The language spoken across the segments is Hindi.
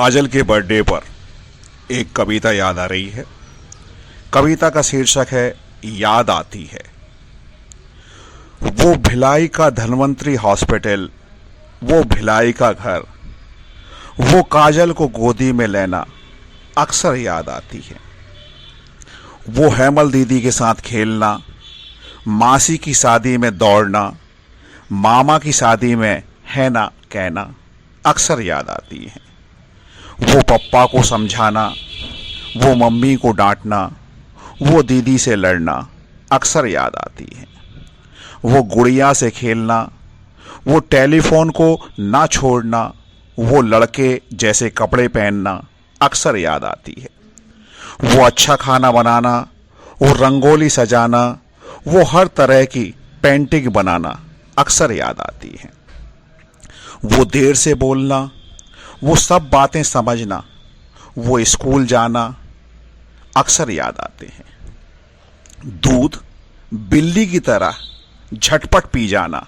काजल के बर्थडे पर एक कविता याद आ रही है। कविता का शीर्षक है याद आती है। वो भिलाई का धन्वंतरी हॉस्पिटल, वो भिलाई का घर, वो काजल को गोदी में लेना अक्सर याद आती है। वो हेमल दीदी के साथ खेलना, मासी की शादी में दौड़ना, मामा की शादी में है ना कहना अक्सर याद आती है। वो पप्पा को समझाना, वो मम्मी को डांटना, वो दीदी से लड़ना अक्सर याद आती है। वो गुड़िया से खेलना, वो टेलीफोन को ना छोड़ना, वो लड़के जैसे कपड़े पहनना अक्सर याद आती है। वो अच्छा खाना बनाना, वो रंगोली सजाना, वो हर तरह की पेंटिंग बनाना अक्सर याद आती है। वो देर से बोलना, वो सब बातें समझना, वो स्कूल जाना अक्सर याद आते हैं। दूध बिल्ली की तरह झटपट पी जाना,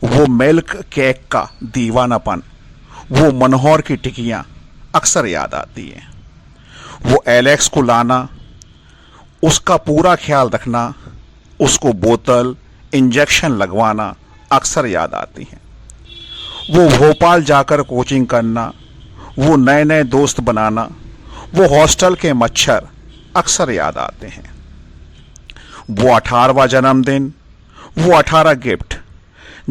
वो मिल्क केक का दीवानापन, वो मनोहर की टिकियां अक्सर याद आती हैं। वो एलेक्स को लाना, उसका पूरा ख्याल रखना, उसको बोतल इंजेक्शन लगवाना अक्सर याद आती हैं। वो भोपाल जाकर कोचिंग करना, वो नए नए दोस्त बनाना, वो हॉस्टल के मच्छर अक्सर याद आते हैं। वो 18वां जन्मदिन, वो 18 गिफ्ट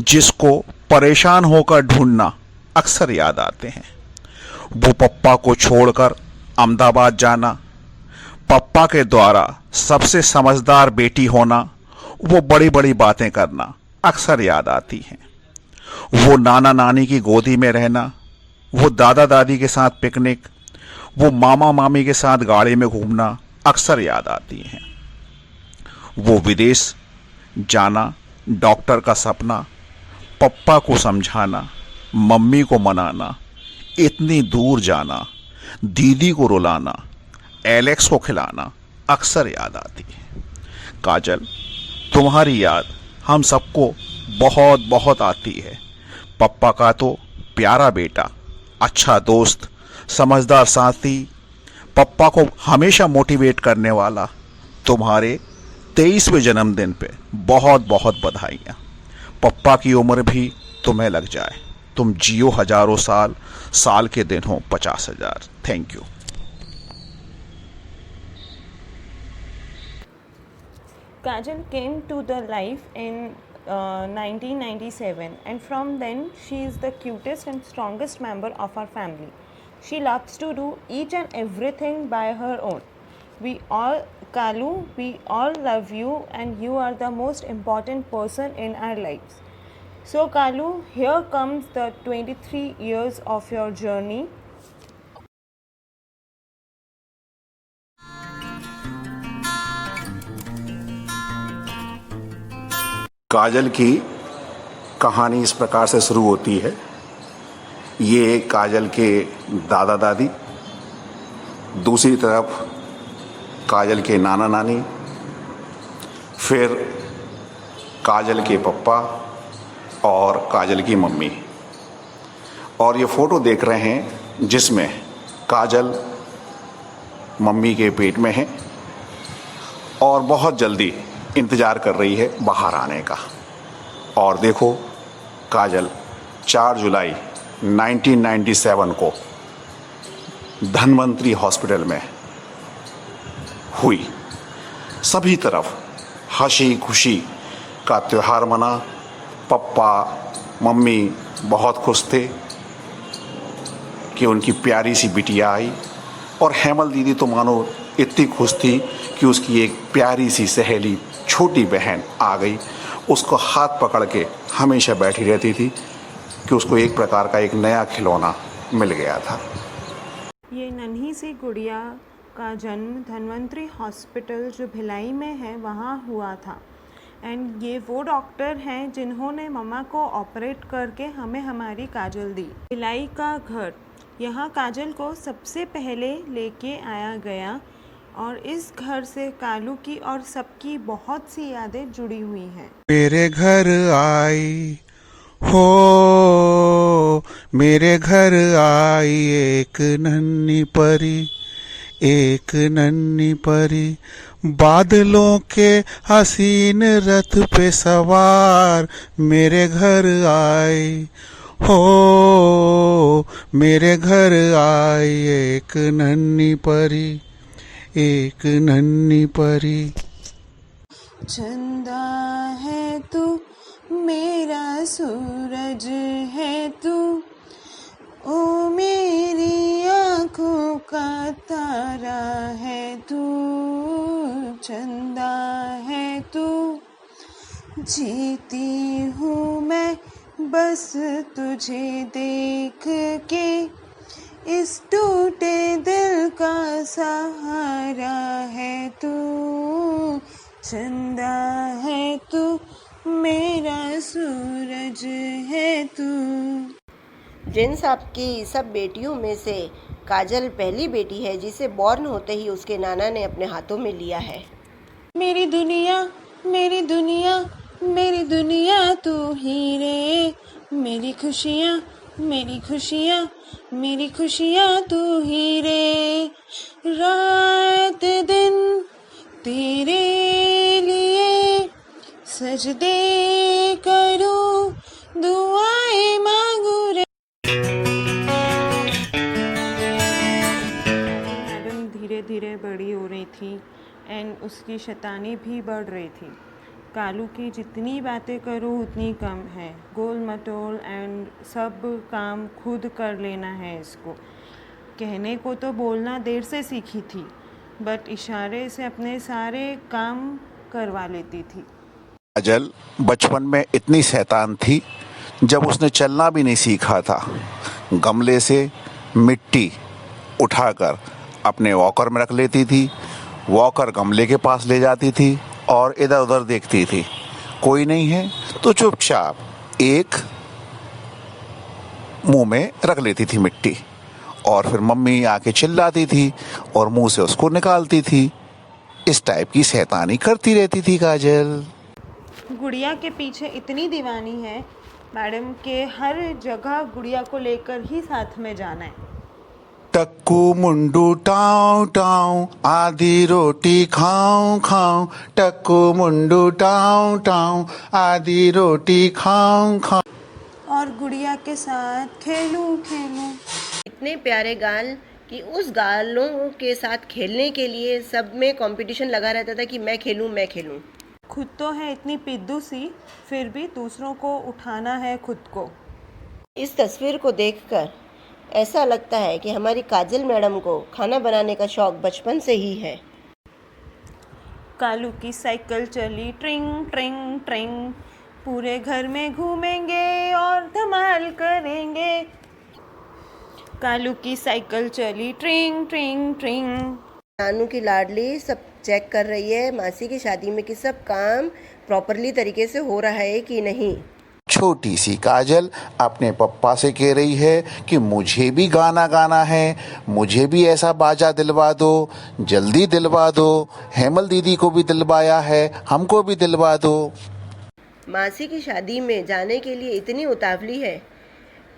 जिसको परेशान होकर ढूंढना अक्सर याद आते हैं। वो पप्पा को छोड़कर अहमदाबाद जाना, पप्पा के द्वारा सबसे समझदार बेटी होना, वो बड़ी बड़ी बातें करना अक्सर याद आती हैं। वो नाना नानी की गोदी में रहना, वो दादा दादी के साथ पिकनिक, वो मामा मामी के साथ गाड़ी में घूमना अक्सर याद आती हैं। वो विदेश जाना, डॉक्टर का सपना, पप्पा को समझाना, मम्मी को मनाना, इतनी दूर जाना, दीदी को रुलाना, एलेक्स को खिलाना अक्सर याद आती है। काजल, तुम्हारी याद हम सबको बहुत बहुत आती है। पप्पा का तो प्यारा बेटा, अच्छा दोस्त, समझदार साथी, पप्पा को हमेशा मोटिवेट करने वाला, तुम्हारे 23वें जन्मदिन पे बहुत बहुत बधाइयाँ। पप्पा की उम्र भी तुम्हें लग जाए, तुम जियो हजारों साल, साल के दिन हो 50,000। Thank you. Kajal came to the life in 1997, and from then she is the cutest and strongest member of our family. She loves to do each and everything by her own. Kalu, we all love you, and you are the most important person in our lives. So Kalu, here comes the 23 years of your journey. काजल की कहानी इस प्रकार से शुरू होती है। ये काजल के दादा दादी, दूसरी तरफ काजल के नाना नानी, फिर काजल के पप्पा और काजल की मम्मी। और ये फ़ोटो देख रहे हैं जिसमें काजल मम्मी के पेट में है और बहुत जल्दी इंतज़ार कर रही है बाहर आने का। और देखो, काजल 4 जुलाई 1997 को धन्वंतरी हॉस्पिटल में हुई। सभी तरफ हंसी खुशी का त्यौहार मना। पप्पा मम्मी बहुत खुश थे कि उनकी प्यारी सी बिटिया आई, और हेमल दीदी तो मानो इतनी खुश थी कि उसकी एक प्यारी सी सहेली, छोटी बहन आ गई। उसको हाथ पकड़ के हमेशा बैठी रहती थी कि उसको एक प्रकार का एक नया खिलौना मिल गया था। ये नन्ही सी गुड़िया का जन्म धन्वंतरी हॉस्पिटल जो भिलाई में है वहाँ हुआ था। एंड ये वो डॉक्टर हैं जिन्होंने मम्मा को ऑपरेट करके हमें हमारी काजल दी। भिलाई का घर, यहाँ काजल को सबसे पहले लेके आया गया, और इस घर से कालू की और सबकी बहुत सी यादें जुड़ी हुई हैं। मेरे घर आई हो मेरे घर आई एक नन्ही परी, एक नन्ही परी, बादलों के हसीन रथ पे सवार मेरे घर आई। हो मेरे घर आई एक नन्ही परी, एक नन्ही परी। चंदा है तू, मेरा सूरज है तू, ओ मेरी आँखों का तारा है तू। चंदा है तू, जीती हूँ मैं बस तुझे देख के, इस टूटे दिल का सहारा है तू। चंदा है तू, मेरा सूरज है तू। प्रिंस आपकी सब बेटियों में से काजल पहली बेटी है जिसे बॉर्न होते ही उसके नाना ने अपने हाथों में लिया है। मेरी दुनिया, मेरी दुनिया, मेरी दुनिया तू ही रे, मेरी खुशियाँ, मेरी खुशियाँ, मेरी खुशियाँ तू ही रे। रात दिन तेरे लिए सजदे करूं, दुआएं मांगू रे। मैडम धीरे धीरे बड़ी हो रही थी एंड उसकी शैतानी भी बढ़ रही थी। कालू की जितनी बातें करो उतनी कम है। गोल मटोल एंड सब काम खुद कर लेना है इसको। कहने को तो बोलना देर से सीखी थी, बट इशारे से अपने सारे काम करवा लेती थी। काजल बचपन में इतनी शैतान थी, जब उसने चलना भी नहीं सीखा था, गमले से मिट्टी उठाकर अपने वॉकर में रख लेती थी, वॉकर गमले के पास ले जाती थी और इधर उधर देखती थी। कोई नहीं है तो चुपचाप एक मुंह में रख लेती थी मिट्टी, और फिर मम्मी आके चिल्लाती थी और मुंह से उसको निकालती थी। इस टाइप की शैतानी करती रहती थी काजल। गुड़िया के पीछे इतनी दीवानी है मैडम के हर जगह गुड़िया को लेकर ही साथ में जाना है। टक्कू मुंडू टाऊ टाऊ, आधी रोटी खाऊं खाऊं, टक्कू मुंडू टाऊ टाऊ, आधी रोटी खाऊं खाऊं। और गुड़िया के साथ खेलूं खेलूं। इतने प्यारे गाल कि उस गालों के साथ खेलने के लिए सब में कंपटीशन लगा रहता था कि मैं खेलूं मैं खेलूं। खुद तो है इतनी पिद्दू सी, फिर भी दूसरों को उठाना है खुद को। इस तस्वीर को देखकर ऐसा लगता है कि हमारी काजल मैडम को खाना बनाने का शौक बचपन से ही है। कालू की साइकिल चली ट्रिंग ट्रिंग ट्रिंग, पूरे घर में घूमेंगे और धमाल करेंगे। कालू की साइकिल चली ट्रिंग ट्रिंग ट्रिंग। नानू की लाडली सब चेक कर रही है मासी की शादी में कि सब काम प्रॉपरली तरीके से हो रहा है कि नहीं। छोटी सी काजल अपने पप्पा से कह रही है कि मुझे भी गाना गाना है, मुझे भी ऐसा बाजा दिलवा दो, जल्दी दिलवा दो। हेमल दीदी को भी दिलवाया है, हमको भी दिलवा दो। मासी की शादी में जाने के लिए इतनी उतावली है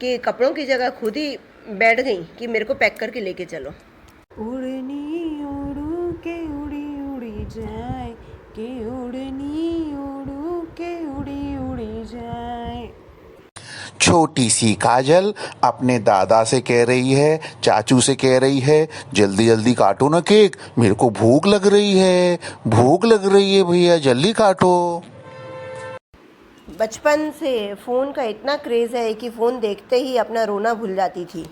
कि कपड़ों की जगह खुद ही बैठ गई कि मेरे को पैक करके लेके चलो। उड़नी उड़ू के उड़ी उड़ी जाए, के उड़नी उड़ू के उड़ी उड़ी जाए। छोटी सी काजल अपने दादा से कह रही है, चाचू से कह रही है, जल्दी जल्दी काटो ना केक, मेरे को भूख लग रही है, भूख लग रही है भैया, जल्दी काटो। बचपन से फ़ोन का इतना क्रेज़ है कि फ़ोन देखते ही अपना रोना भूल जाती थी।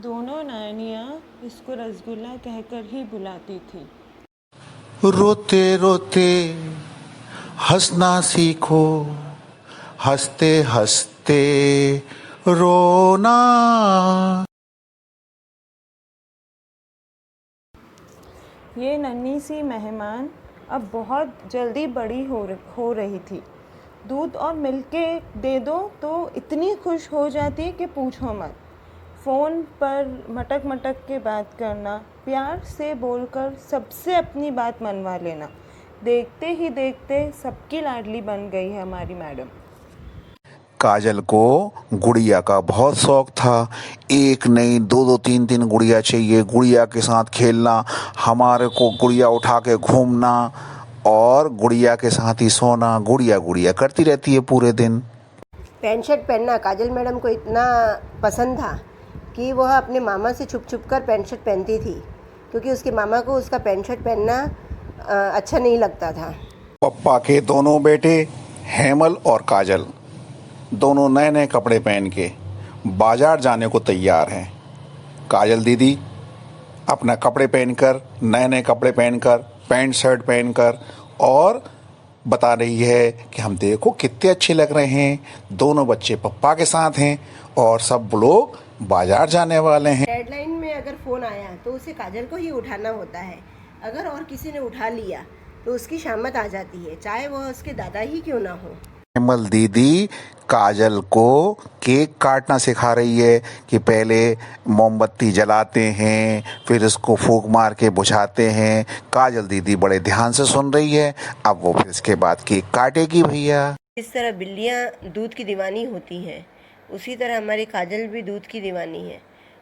दोनों नानियाँ इसको रसगुल्ला कहकर ही बुलाती थी। रोते रोते हंसना सीखो, हंसते हंसते रोना। ये नन्ही सी मेहमान अब बहुत जल्दी बड़ी हो रही थी। दूध और मिल्क के दे दो तो इतनी खुश हो जाती कि पूछो मत। फ़ोन पर मटक मटक के बात करना, प्यार से बोलकर सबसे अपनी बात मनवा लेना। देखते ही देखते सबकी लाडली बन गई है हमारी मैडम। काजल को गुड़िया का बहुत शौक था। एक नहीं, दो दो तीन तीन गुड़िया चाहिए, गुड़िया के साथ खेलना, हमारे को गुड़िया उठा के घूमना और गुड़िया के साथ ही सोना। गुड़िया गुड़िया करती रहती है पूरे दिन। पैंट शर्ट पहनना काजल मैडम को इतना पसंद था कि वह अपने मामा से छुप छुप कर पैंट शर्ट पहनती थी, क्योंकि उसके मामा को उसका पैंट शर्ट पहनना अच्छा नहीं लगता था। पप्पा के दोनों बेटे हेमल और काजल दोनों नए नए कपड़े पहन के बाजार जाने को तैयार हैं। काजल दीदी अपना कपड़े पहनकर, नए नए कपड़े पहनकर, पैंट शर्ट पहनकर और बता रही है कि हम देखो कितने अच्छे लग रहे हैं। दोनों बच्चे पप्पा के साथ हैं और सब लोग बाजार जाने वाले हैं। डेडलाइन में अगर फ़ोन आया तो उसे काजल को ही उठाना होता है। अगर और किसी ने उठा लिया तो उसकी शामत आ जाती है, चाहे वह उसके दादा ही क्यों ना हो। हेमल दीदी काजल को केक काटना सिखा रही है कि पहले मोमबत्ती जलाते हैं, फिर इसको फूंक मार के बुझाते हैं। काजल दीदी बड़े ध्यान से सुन रही है। अब वो फिर इसके बाद केक काटेगी भैया। इस तरह बिल्लियाँ दूध की दीवानी होती हैं, उसी तरह हमारी काजल भी दूध की दीवानी है।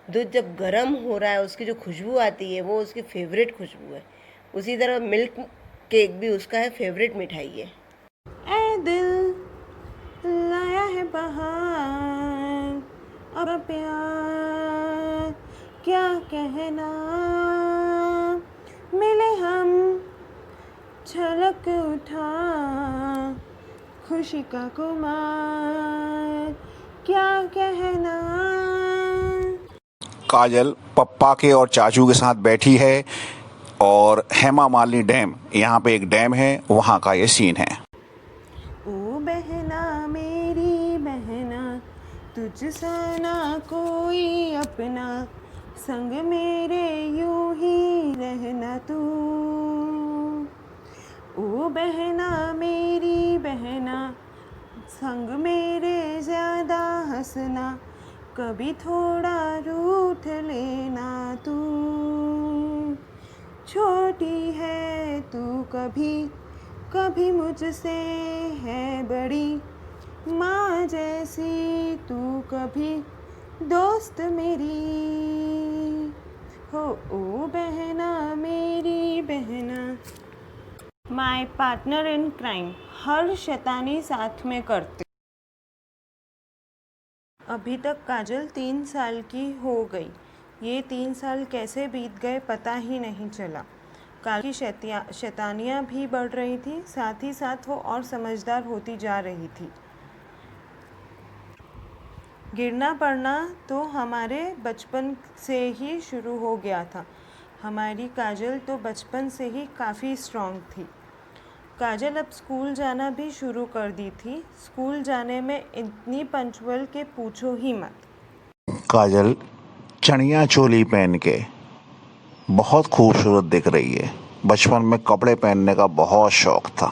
दूध जब गर्म हो रहा है उसकी जो खुशबू आती है वो उसकी फेवरेट खुशबू है। उसी तरह मिल्क केक भी उसका है फेवरेट मिठाई है। ऐ दिल लाया है बहार, अब प्यार क्या कहना, मिले हम छलक उठा, खुशी का कुमार क्या कहना। काजल पप्पा के और चाचू के साथ बैठी है और हेमा मालिनी डैम, यहाँ पे एक डैम है, वहाँ का ये सीन है। ओ बहना मेरी बहना, तुझ सा ना कोई अपना, संग मेरे यूं ही रहना तू। ओ बहना मेरी बहना, संग मेरे ज़्यादा हंसना, कभी थोड़ा रूठ लेना तू। छोटी है तू कभी कभी मुझसे है बड़ी, माँ जैसी तू कभी दोस्त मेरी हो। ओ बहना मेरी बहना। माय पार्टनर इन क्राइम, हर शैतानी साथ में करते। अभी तक काजल 3 साल की हो गई। ये 3 साल कैसे बीत गए पता ही नहीं चला। काजल की शैतानियाँ भी बढ़ रही थी, साथ ही साथ वो और समझदार होती जा रही थी। गिरना पड़ना तो हमारे बचपन से ही शुरू हो गया था। हमारी काजल तो बचपन से ही काफ़ी स्ट्रॉन्ग थी। काजल अब स्कूल जाना भी शुरू कर दी थी। स्कूल जाने में इतनी पंचुअल के पूछो ही मत। काजल चनिया चोली पहन के बहुत खूबसूरत दिख रही है। बचपन में कपड़े पहनने का बहुत शौक था।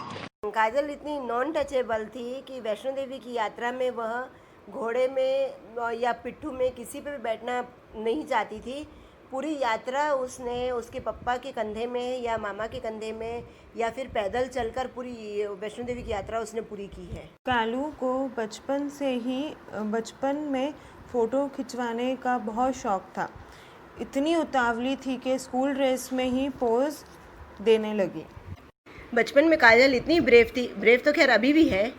काजल इतनी नॉन टचेबल थी कि वैष्णो देवी की यात्रा में वह घोड़े में या पिट्ठू में किसी पे भी बैठना नहीं चाहती थी। पूरी यात्रा उसने उसके पप्पा के कंधे में या मामा के कंधे में या फिर पैदल चलकर पूरी वैष्णो देवी की यात्रा उसने पूरी की है। कालू को बचपन में फ़ोटो खिंचवाने का बहुत शौक था। इतनी उतावली थी कि स्कूल ड्रेस में ही पोज देने लगी। बचपन में काजल इतनी ब्रेव थी, ब्रेव तो खैर अभी भी है।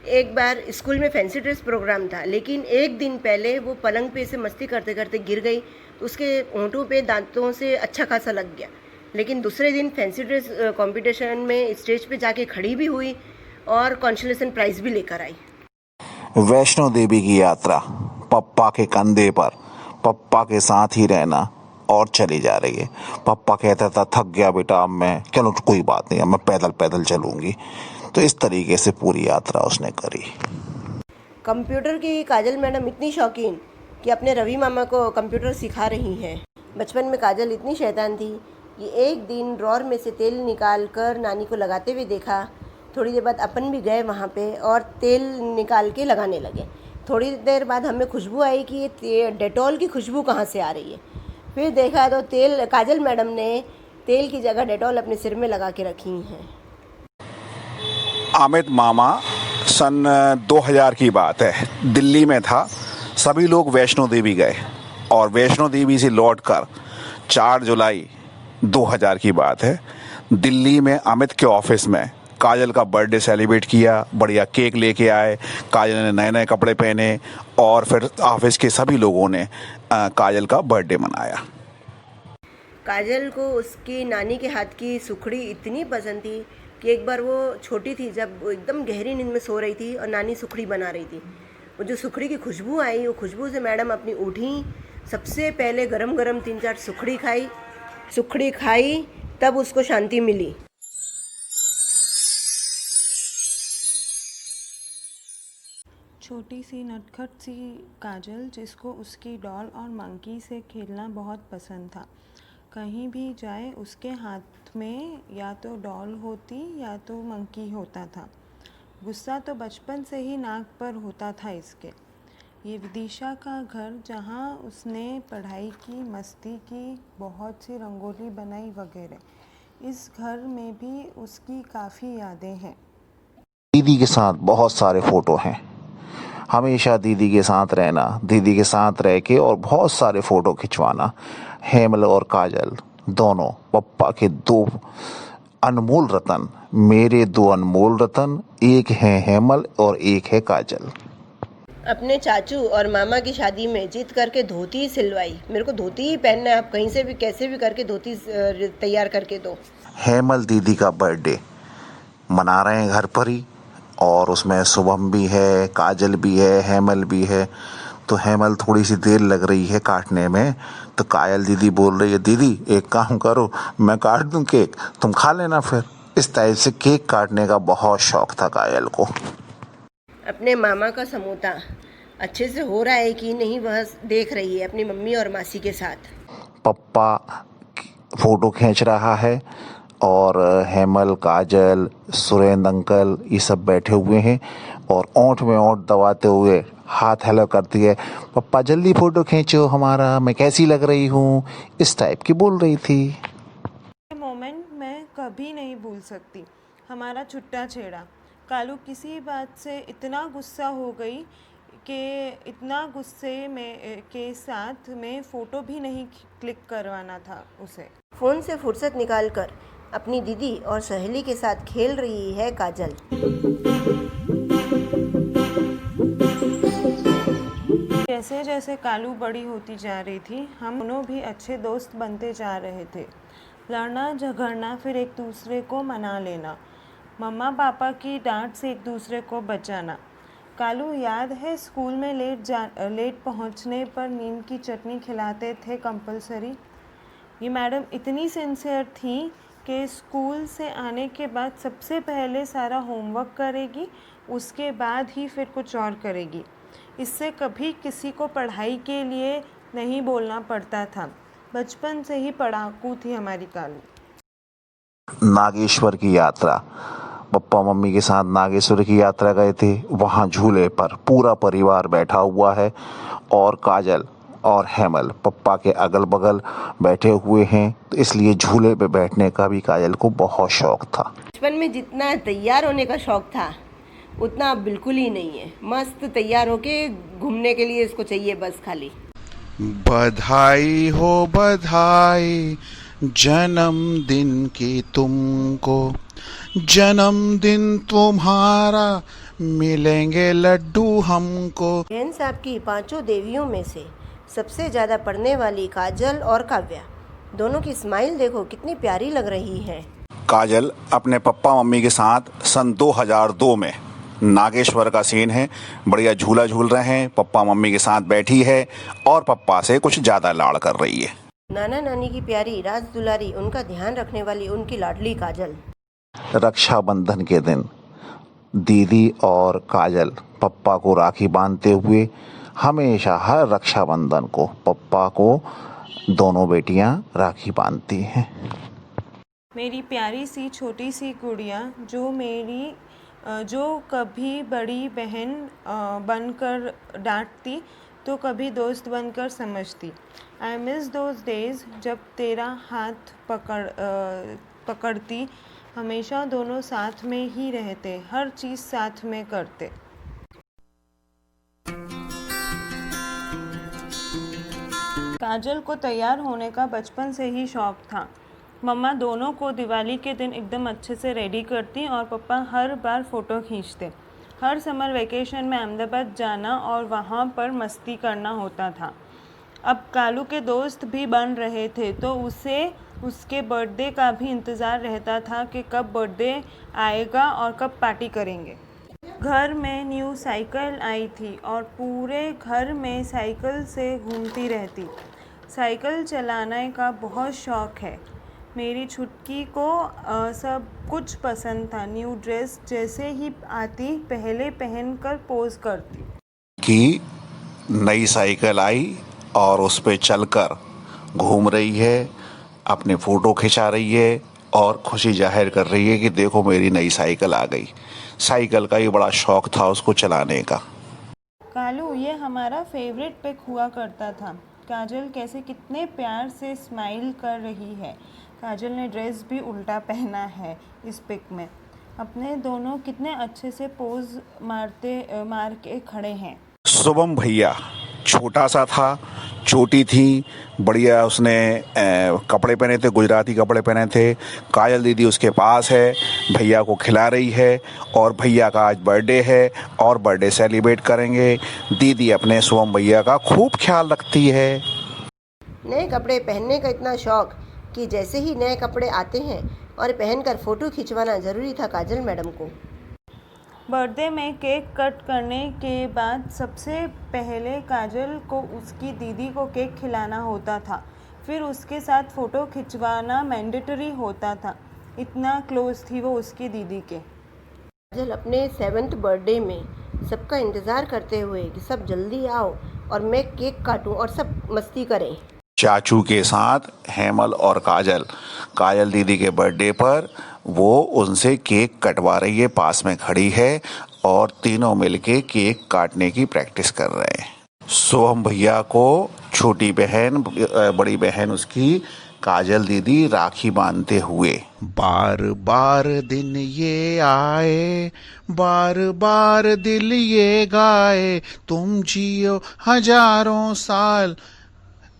एक बार स्कूल में फैंसी ड्रेस प्रोग्राम था, लेकिन एक दिन पहले वो पलंग पे से मस्ती करते करते गिर गई तो उसके होंठों पे दांतों से अच्छा खासा लग गया। लेकिन दूसरे दिन फैंसी ड्रेस कंपटीशन में स्टेज पे जाके खड़ी भी हुई और कंसोलेशन प्राइज़ भी लेकर आई। वैष्णो देवी की यात्रा पप्पा के कंधे पर, पप्पा के साथ ही रहना और चली जा रही है। पप्पा कहता था थक गया बेटा अब मैं, चलो कोई बात नहीं, अब मैं पैदल पैदल चलूँगी। तो इस तरीके से पूरी यात्रा उसने करी। कंप्यूटर की काजल मैडम इतनी शौकीन कि अपने रवि मामा को कंप्यूटर सिखा रही हैं। बचपन में काजल इतनी शैतान थी कि एक दिन ड्रॉर में से तेल निकाल कर नानी को लगाते हुए देखा। थोड़ी देर बाद अपन भी गए वहाँ पे और तेल निकाल के लगाने लगे। थोड़ी देर बाद हमें खुशबू आई कि ये डेटॉल की खुशबू कहाँ से आ रही है। फिर देखा तो काजल मैडम ने तेल की जगह डेटॉल अपने सिर में लगा के रखी हैं। अमित मामा सन 2000 की बात है। दिल्ली में था, सभी लोग वैष्णो देवी गए और वैष्णो देवी से लौटकर 4 जुलाई 2000 की बात है, दिल्ली में अमित के ऑफिस में काजल का बर्थडे सेलिब्रेट किया। बढ़िया केक लेके आए, काजल ने नए नए कपड़े पहने और फिर ऑफिस के सभी लोगों ने काजल का बर्थडे मनाया। काजल को उसकी नानी के हाथ की सुखड़ी इतनी पसंद थी कि एक बार वो छोटी थी, जब वो एकदम गहरी नींद में सो रही थी और नानी सुखड़ी बना रही थी, वो जो सुखड़ी की खुशबू आई, वो खुशबू से मैडम अपनी उठी, सबसे पहले गरम गरम 3-4 सुखड़ी खाई, तब उसको शांति मिली। छोटी सी नटखट सी काजल, जिसको उसकी डॉल और मंकी से खेलना बहुत पसंद था। कहीं भी जाए उसके हाथ में या तो डॉल होती या तो मंकी होता था। गुस्सा तो बचपन से ही नाक पर होता था इसके। ये विदिशा का घर, जहाँ उसने पढ़ाई की, मस्ती की, बहुत सी रंगोली बनाई वगैरह, इस घर में भी उसकी काफ़ी यादें हैं। दीदी के साथ बहुत सारे फोटो हैं। हमेशा दीदी के साथ रहना, दीदी के साथ रह के और बहुत सारे फोटो खिंचवाना। हेमल और काजल दोनों पप्पा के 2 अनमोल रतन, मेरे 2 अनमोल रतन, एक है हेमल और एक है काजल। अपने चाचू और मामा की शादी में जीत करके धोती सिलवाई। मेरे को धोती ही पहनना है, आप कहीं से भी कैसे भी करके धोती तैयार करके दो। हेमल दीदी का बर्थडे मना रहे हैं घर पर ही, और उसमें शुभम भी है, काजल भी है, हेमल भी है। तो हेमल थोड़ी सी देर लग रही है काटने में, तो काजल दीदी बोल रही है, दीदी एक काम करो, मैं काट दूं केक, तुम खा लेना फिर। इस टाइप से केक काटने का बहुत शौक था काजल को। अपने मामा का समोता अच्छे से हो रहा है कि नहीं, वह देख रही है अपनी मम्मी और मासी के साथ। पप्पा फोटो खींच रहा है और हेमल, काजल, सुरेंद्र अंकल ये सब बैठे हुए हैं और ओंठ में ओंठ दबाते हुए हाथ हेलो करती है, पप्पा जल्दी फोटो खींचो हमारा, मैं कैसी लग रही हूँ, इस टाइप की बोल रही थी। ये मोमेंट मैं कभी नहीं भूल सकती। हमारा छुट्टा छेड़ा। कालू किसी बात से इतना गुस्सा हो गई कि इतना गुस्से में के साथ में फ़ोटो भी नहीं क्लिक करवाना था उसे। फ़ोन से फुर्सत निकालकर अपनी दीदी और सहेली के साथ खेल रही है काजल। जैसे जैसे कालू बड़ी होती जा रही थी, हम दोनों भी अच्छे दोस्त बनते जा रहे थे। लड़ना झगड़ना, फिर एक दूसरे को मना लेना, मम्मा पापा की डांट से एक दूसरे को बचाना। कालू याद है, स्कूल में लेट पहुंचने पर नीम की चटनी खिलाते थे कंपलसरी। ये मैडम इतनी सिंसियर थी कि स्कूल से आने के बाद सबसे पहले सारा होमवर्क करेगी, उसके बाद ही फिर कुछ और करेगी। इससे कभी किसी को पढ़ाई के लिए नहीं बोलना पड़ता था। बचपन से ही पढ़ाकू थी हमारी कालू। नागेश्वर की यात्रा, पप्पा मम्मी के साथ नागेश्वर की यात्रा गए थे। वहाँ झूले पर पूरा परिवार बैठा हुआ है और काजल और हेमल पप्पा के अगल बगल बैठे हुए हैं, तो इसलिए झूले पे बैठने का भी काजल को बहुत शौक था। बचपन में जितना तैयार होने का शौक था उतना अब बिल्कुल ही नहीं है। मस्त तैयार होके घूमने के लिए इसको चाहिए बस खाली। बधाई हो बधाई जन्मदिन की तुमको, जन्मदिन तुम्हारा मिलेंगे लड्डू हमको। बहन साहब की 5 देवियों में से सबसे ज़्यादा पढ़ने वाली काजल और काव्या, दोनों की स्माइल देखो कितनी प्यारी लग रही है। काजल अपने पप्पा मम्मी के साथ सन 2002 में नागेश्वर का सीन है, बढ़िया झूला झूल रहे हैं, पप्पा मम्मी के साथ बैठी है और पप्पा से कुछ ज़्यादा लाड़ कर रही है। नाना नानी की प्यारी राज दुलारी, उनका ध्यान रखने वाली उनकी लाडली काजल। रक्षाबंधन के दिन दीदी और काजल पप्पा को राखी बांधते हुए हमेशा हर रक्षाबंधन को पप्पा को दोनों बेटियां राखी बांधती हैं। मेरी प्यारी सी छोटी सी गुड़िया, जो कभी बड़ी बहन बनकर डांटती तो कभी दोस्त बनकर समझती। आई मिस दोज डेज जब तेरा हाथ पकड़ती हमेशा दोनों साथ में ही रहते, हर चीज़ साथ में करते। काजल को तैयार होने का बचपन से ही शौक था। मम्मा दोनों को दिवाली के दिन एकदम अच्छे से रेडी करती और पापा हर बार फ़ोटो खींचते। हर समर वेकेशन में अहमदाबाद जाना और वहाँ पर मस्ती करना होता था। अब कालू के दोस्त भी बन रहे थे तो उसे उसके बर्थडे का भी इंतज़ार रहता था कि कब बर्थडे आएगा और कब पार्टी करेंगे। घर में न्यू साइकिल आई थी और पूरे घर में साइकिल से घूमती रहती। साइकिल चलाने का बहुत शौक़ है। मेरी छुटकी को सब कुछ पसंद था। न्यू ड्रेस जैसे ही आती पहले पहनकर पोज करती। कि नई साइकिल आई और उस पे चलकर घूम रही है, अपने फ़ोटो खिंचा रही है और खुशी जाहिर कर रही है कि देखो मेरी नई साइकिल आ गई। साइकिल का ये बड़ा शौक़ था उसको चलाने का। कालू, ये हमारा फेवरेट पिक हुआ करता था। काजल कैसे कितने प्यार से स्माइल कर रही है। काजल ने ड्रेस भी उल्टा पहना है इस पिक में। अपने दोनों कितने अच्छे से पोज मार के खड़े हैं। शुभम भैया छोटा सा था, चोटी थी, बढ़िया उसने कपड़े पहने थे, गुजराती कपड़े पहने थे। काजल दीदी उसके पास है, भैया को खिला रही है और भैया का आज बर्थडे है और बर्थडे सेलिब्रेट करेंगे। दीदी अपने शुभम भैया का खूब ख्याल रखती है। नए कपड़े पहनने का इतना शौक़ कि जैसे ही नए कपड़े आते हैं और पहनकर फ़ोटो खिंचवाना ज़रूरी था काजल मैडम को। बर्थडे में केक कट करने के बाद सबसे पहले काजल को उसकी दीदी को केक खिलाना होता था। फिर उसके साथ फ़ोटो खिंचवाना मैंडेटरी होता था। इतना क्लोज थी वो उसकी दीदी के। काजल अपने 7th बर्थडे में सबका इंतज़ार करते हुए कि सब जल्दी आओ और मैं केक काटूं और सब मस्ती करें। चाचू के साथ हेमल और काजल दीदी के बर्थडे पर वो उनसे केक कटवा रही है, पास में खड़ी है और तीनों मिलके केक काटने की प्रैक्टिस कर रहे हैं। शुभम भैया को छोटी बहन, बड़ी बहन उसकी काजल दीदी राखी बांधते हुए। बार बार दिन ये आए, बार बार दिल ये गाए, तुम जियो हजारों साल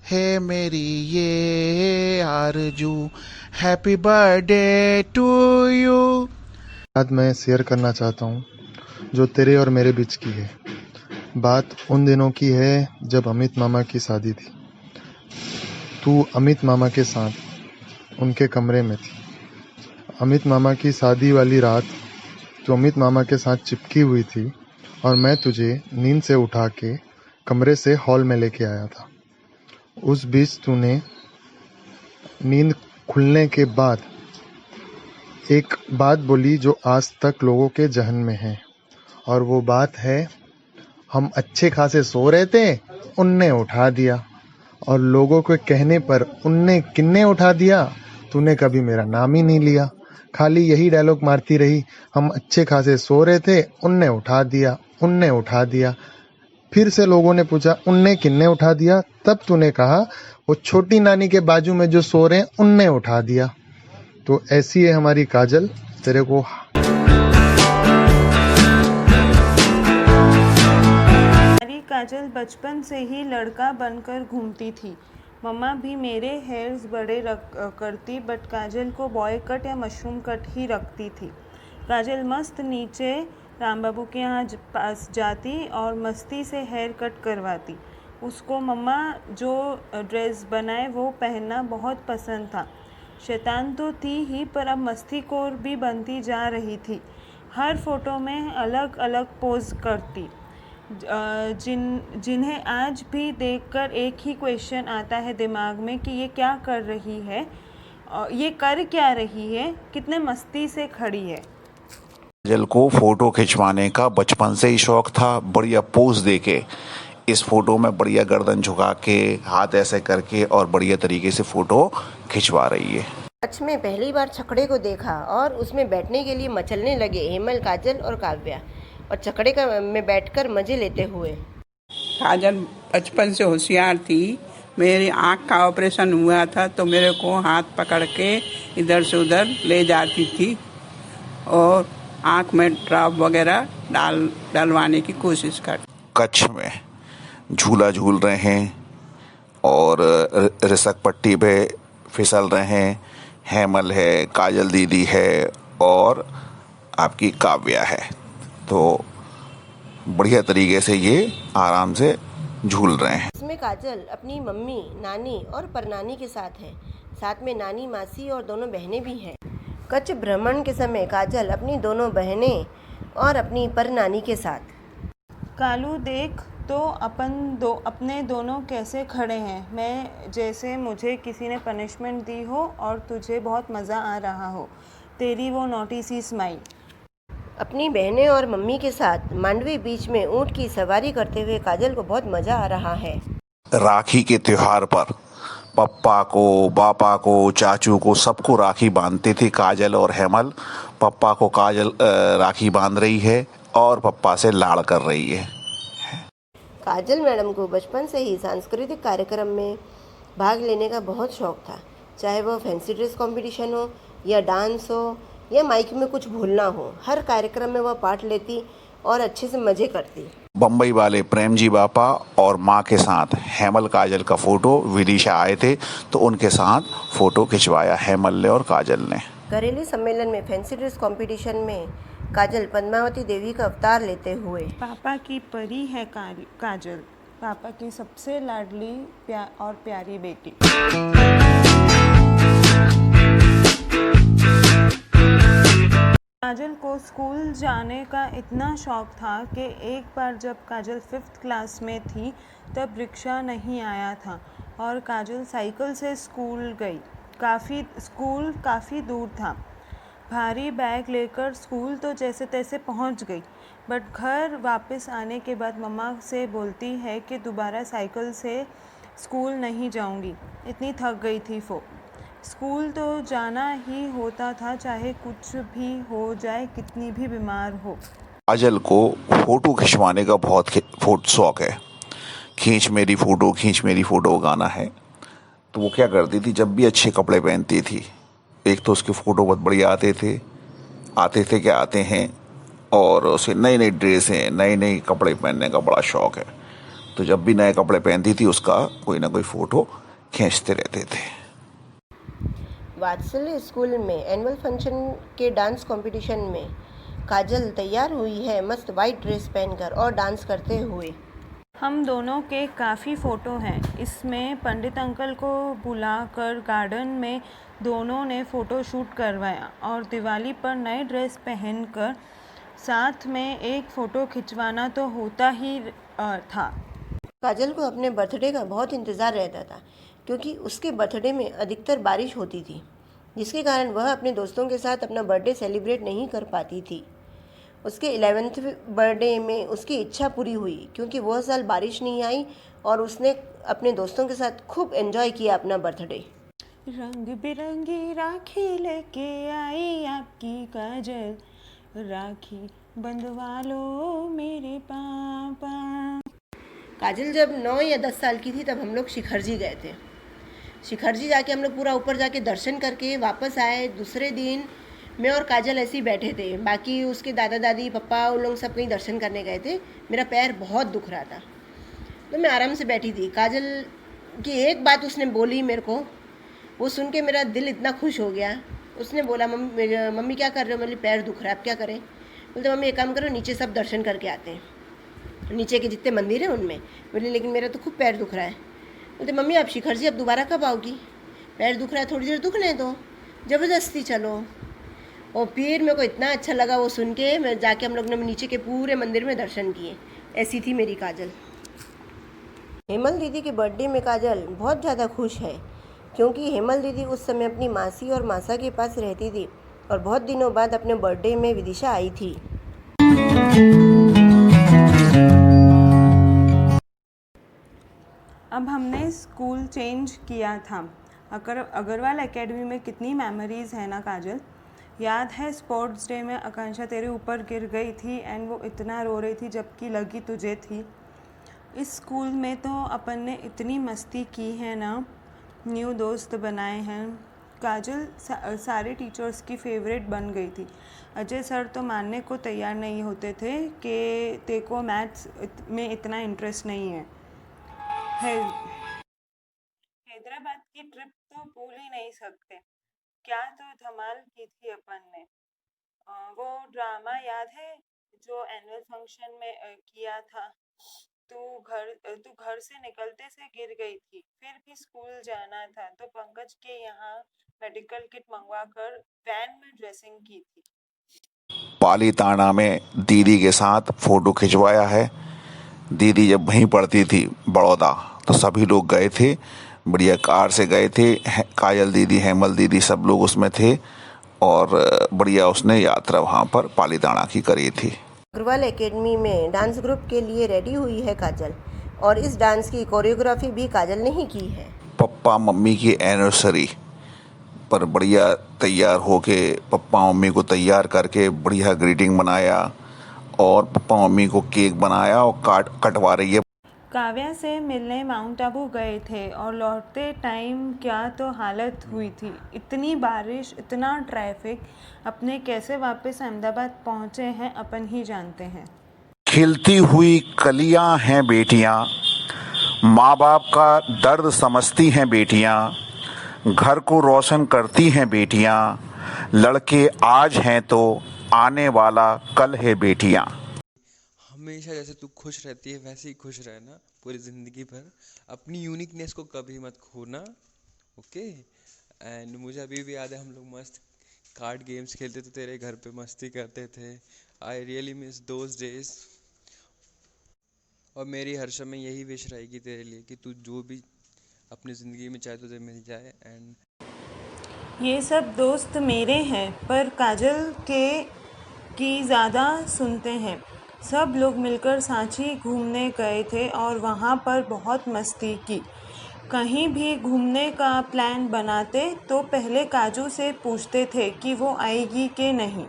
है मेरी ये आरज़ू, हैप्पी बर्थडे टू यू। बात मैं शेयर करना चाहता हूँ जो तेरे और मेरे बीच की है। बात उन दिनों की है जब अमित मामा की शादी थी। तू अमित मामा के साथ उनके कमरे में थी। अमित मामा की शादी वाली रात तू अमित मामा के साथ चिपकी हुई थी और मैं तुझे नींद से उठा के कमरे से हॉल में लेके आया था। उस बीच तूने नींद खुलने के बाद एक बात बोली जो आज तक लोगों के जहन में है, और वो बात है हम अच्छे खासे सो रहे थे, उनने उठा दिया, और लोगों के कहने पर उनने किन्ने उठा दिया, तूने कभी मेरा नाम ही नहीं लिया, खाली यही डायलॉग मारती रही, हम अच्छे खासे सो रहे थे, उनने उठा दिया, उनने उठा दिया। फिर से लोगों ने पूछा उनने किन्ने उठा दिया, तब तूने कहा वो छोटी नानी के बाजू में जो सो रहे हैं उनने उठा दिया। तो ऐसी है हमारी काजल, तेरे को हमारी काजल बचपन से ही लड़का बनकर घूमती थी। मम्मा भी मेरे हेयर्स बड़े करती, बट काजल को बॉय कट या मशरूम कट ही रखती थी। काजल मस्त नीचे राम बाबू के यहाँ पास जाती और मस्ती से हेयर कट करवाती। उसको मम्मा जो ड्रेस बनाए वो पहनना बहुत पसंद था। शैतान तो थी ही, पर अब मस्तीखोर भी बनती जा रही थी। हर फोटो में अलग अलग पोज करती, जिन्हें आज भी देखकर एक ही क्वेश्चन आता है दिमाग में कि ये क्या कर रही है, ये कर क्या रही है, कितने मस्ती से खड़ी है। काजल को फोटो खिंचवाने का बचपन से ही शौक था। बढ़िया पोज देके इस फोटो में बढ़िया गर्दन झुका के हाथ ऐसे करके और बढ़िया तरीके से फोटो खिंचवा रही है। सच में पहली बार छकड़े को देखा और उसमें बैठने के लिए मचलने लगे हेमल, काजल और काव्या, और छकड़े में बैठकर मजे लेते हुए। काजल बचपन से होशियार थी। मेरी आँख का ऑपरेशन हुआ था तो मेरे को हाथ पकड़ के इधर से उधर ले जाती थी और आँख में ड्रॉप वगैरह डलवाने की कोशिश कर। कच्छ में झूला झूल रहे हैं और रिसक पट्टी पे फिसल रहे हैं। हेमल है, काजल दीदी है और आपकी काव्या है। तो बढ़िया तरीके से ये आराम से झूल रहे हैं। इसमें काजल अपनी मम्मी, नानी और परनानी के साथ है। साथ में नानी, मासी और दोनों बहनें भी हैं। कच्छ भ्रमण के समय काजल अपनी दोनों बहनें और अपनी परनानी के साथ। कालू देख तो अपने दोनों कैसे खड़े हैं, मैं जैसे मुझे किसी ने पनिशमेंट दी हो और तुझे बहुत मज़ा आ रहा हो, तेरी वो नोटी सी स्माइल। अपनी बहनें और मम्मी के साथ मांडवी बीच में ऊँट की सवारी करते हुए काजल को बहुत मज़ा आ रहा है। राखी के त्योहार पर पप्पा को, पापा को, चाचू को सबको राखी बांधते थे काजल और हेमल। पप्पा को काजल राखी बांध रही है और पप्पा से लाड़ कर रही है। काजल मैडम को बचपन से ही सांस्कृतिक कार्यक्रम में भाग लेने का बहुत शौक था, चाहे वह फैंसी ड्रेस कंपटीशन हो या डांस हो या माइक में कुछ भूलना हो। हर कार्यक्रम में वह पार्ट लेती और अच्छे से मज़े करती। बम्बई वाले प्रेम जी बापा और माँ के साथ हेमल काजल का फोटो विदिशा आए थे तो उनके साथ फोटो खिंचवाया हेमल ने और काजल ने। घरेलू सम्मेलन में फैंसी ड्रेस कंपटीशन में काजल पद्मावती देवी का अवतार लेते हुए। पापा की परी है काजल, पापा की सबसे लाडली और प्यारी बेटी। काजल को स्कूल जाने का इतना शौक था कि एक बार जब काजल 5th क्लास में थी तब रिक्शा नहीं आया था और काजल साइकिल से स्कूल गई। स्कूल काफ़ी दूर था। भारी बैग लेकर स्कूल तो जैसे तैसे पहुंच गई, बट घर वापस आने के बाद मम्मा से बोलती है कि दोबारा साइकिल से स्कूल नहीं जाऊंगी, इतनी थक गई थी वो। स्कूल तो जाना ही होता था, चाहे कुछ भी हो जाए, कितनी भी बीमार हो। काजल को फोटो खिंचवाने का बहुत शौक है। खींच मेरी फोटो गाना है। तो वो क्या करती थी, जब भी अच्छे कपड़े पहनती थी, एक तो उसके फ़ोटो बहुत बढ़िया आते हैं और उसे नई नई ड्रेसें, नए नए कपड़े पहनने का बड़ा शौक़ है। तो जब भी नए कपड़े पहनती थी उसका कोई ना कोई फ़ोटो खींचते रहते थे। वात्सल्य स्कूल में एनुअल फंक्शन के डांस कंपटीशन में काजल तैयार हुई है मस्त वाइट ड्रेस पहनकर और डांस करते हुए। हम दोनों के काफ़ी फ़ोटो हैं। इसमें पंडित अंकल को बुलाकर गार्डन में दोनों ने फ़ोटो शूट करवाया और दिवाली पर नए ड्रेस पहनकर साथ में एक फ़ोटो खिंचवाना तो होता ही था। काजल को अपने बर्थडे का बहुत इंतज़ार रहता था क्योंकि उसके बर्थडे में अधिकतर बारिश होती थी, जिसके कारण वह अपने दोस्तों के साथ अपना बर्थडे सेलिब्रेट नहीं कर पाती थी। उसके 11th बर्थडे में उसकी इच्छा पूरी हुई क्योंकि वह साल बारिश नहीं आई और उसने अपने दोस्तों के साथ खूब एंजॉय किया अपना बर्थडे। रंग बिरंगी राखी लेके आई आपकी काजल, राखी बंधवा लो मेरे पापा। काजल जब 9 या 10 साल की थी तब हम लोग शिखरजी गए थे। शिखरजी जाके हम लोग पूरा ऊपर जाके दर्शन करके वापस आए। दूसरे दिन मैं और काजल ऐसे ही बैठे थे, बाकी उसके दादा दादी पापा उन लोग सब कहीं दर्शन करने गए थे। मेरा पैर बहुत दुख रहा था तो मैं आराम से बैठी थी। काजल की एक बात उसने बोली मेरे को, वो सुन के मेरा दिल इतना खुश हो गया। उसने बोला मम्मी क्या कर रहे हो? मेरे पैर दुख रहा है, आप क्या करें? बोलते मम्मी एक काम करो, नीचे सब दर्शन करके आते हैं, नीचे के जितने मंदिर हैं उनमें। बोले लेकिन मेरा तो खूब पैर दुख रहा है। बोलते मम्मी आप शिखरजी अब दोबारा कब आओगी? पैर दुख रहा है, थोड़ी देर दुखने दो, ज़बरदस्ती चलो। और फिर मेरे को इतना अच्छा लगा वो सुन के, मैं जाके हम लोग ने नीचे के पूरे मंदिर में दर्शन किए। ऐसी थी मेरी काजल। हेमल दीदी के बर्थडे में काजल बहुत ज़्यादा खुश है क्योंकि हेमल दीदी उस समय अपनी मासी और मासा के पास रहती थी और बहुत दिनों बाद अपने बर्थडे में विदिशा आई थी। अब हमने स्कूल चेंज किया था। अग्रवाल एकेडमी में कितनी मेमोरीज़ है ना काजल। याद है स्पोर्ट्स डे में आकांक्षा तेरे ऊपर गिर गई थी एंड वो इतना रो रही थी जबकि लगी तुझे थी। इस स्कूल में तो अपन ने इतनी मस्ती की है ना, न्यू दोस्त बनाए हैं, काजल सारे टीचर्स की फेवरेट बन गई थी। अजय सर तो मानने को तैयार नहीं होते थे कि तेको मैथ्स में इतना इंटरेस्ट नहीं है। हैदराबाद की ट्रिप तो भूल ही नहीं सकते। क्या तो धमाल की थी अपन ने। वो ड्रामा याद है जो एनुअल फंक्शन में किया था। तू घर से निकलते से गिर गई थी, फिर भी स्कूल जाना था तो पंकज के यहाँ मेडिकल किट मंगवा कर वैन में ड्रेसिंग की थी। पालीताना में दीदी के साथ फोटो खिंचवाया है। दीदी जब वहीं पढ़ती थी बड़ौदा, तो सभी लोग गए थे, बढ़िया कार से गए थे। काजल दीदी, हेमल दीदी, सब लोग उसमें थे और बढ़िया उसने यात्रा वहाँ पर पालीताना की करी थी। अग्रवाल एकेडमी में डांस ग्रुप के लिए रेडी हुई है काजल, और इस डांस की कोरियोग्राफी भी काजल ने ही की है। पप्पा मम्मी की एनिवर्सरी पर बढ़िया तैयार होके पप्पा मम्मी को तैयार करके बढ़िया ग्रीटिंग बनाया और पप्पा मम्मी को केक बनाया और कटवा रही है। काव्या से मिलने माउंट आबू गए थे और लौटते टाइम क्या तो हालत हुई थी। इतनी बारिश, इतना ट्रैफिक, अपने कैसे वापस अहमदाबाद पहुंचे हैं अपन ही जानते हैं। खिलती हुई कलियां हैं बेटियां, माँ बाप का दर्द समझती हैं बेटियां, घर को रोशन करती हैं बेटियां, लड़के आज हैं तो आने वाला कल है बेटियां। हमेशा जैसे तू खुश रहती है वैसे ही खुश रहना पूरी ज़िंदगी भर। अपनी यूनिकनेस को कभी मत खोना, ओके। एंड मुझे अभी भी याद है हम लोग मस्त कार्ड गेम्स खेलते थे, तेरे घर पे मस्ती करते थे। I really miss those days. और मेरी हर समय यही विश रहेगी तेरे लिए कि तू जो भी अपनी ज़िंदगी में चाहे तुझे मिल जाए। एंड ये सब दोस्त मेरे हैं पर काजल की ज़्यादा सुनते हैं। सब लोग मिलकर सांची घूमने गए थे और वहाँ पर बहुत मस्ती की। कहीं भी घूमने का प्लान बनाते तो पहले काजू से पूछते थे कि वो आएगी कि नहीं।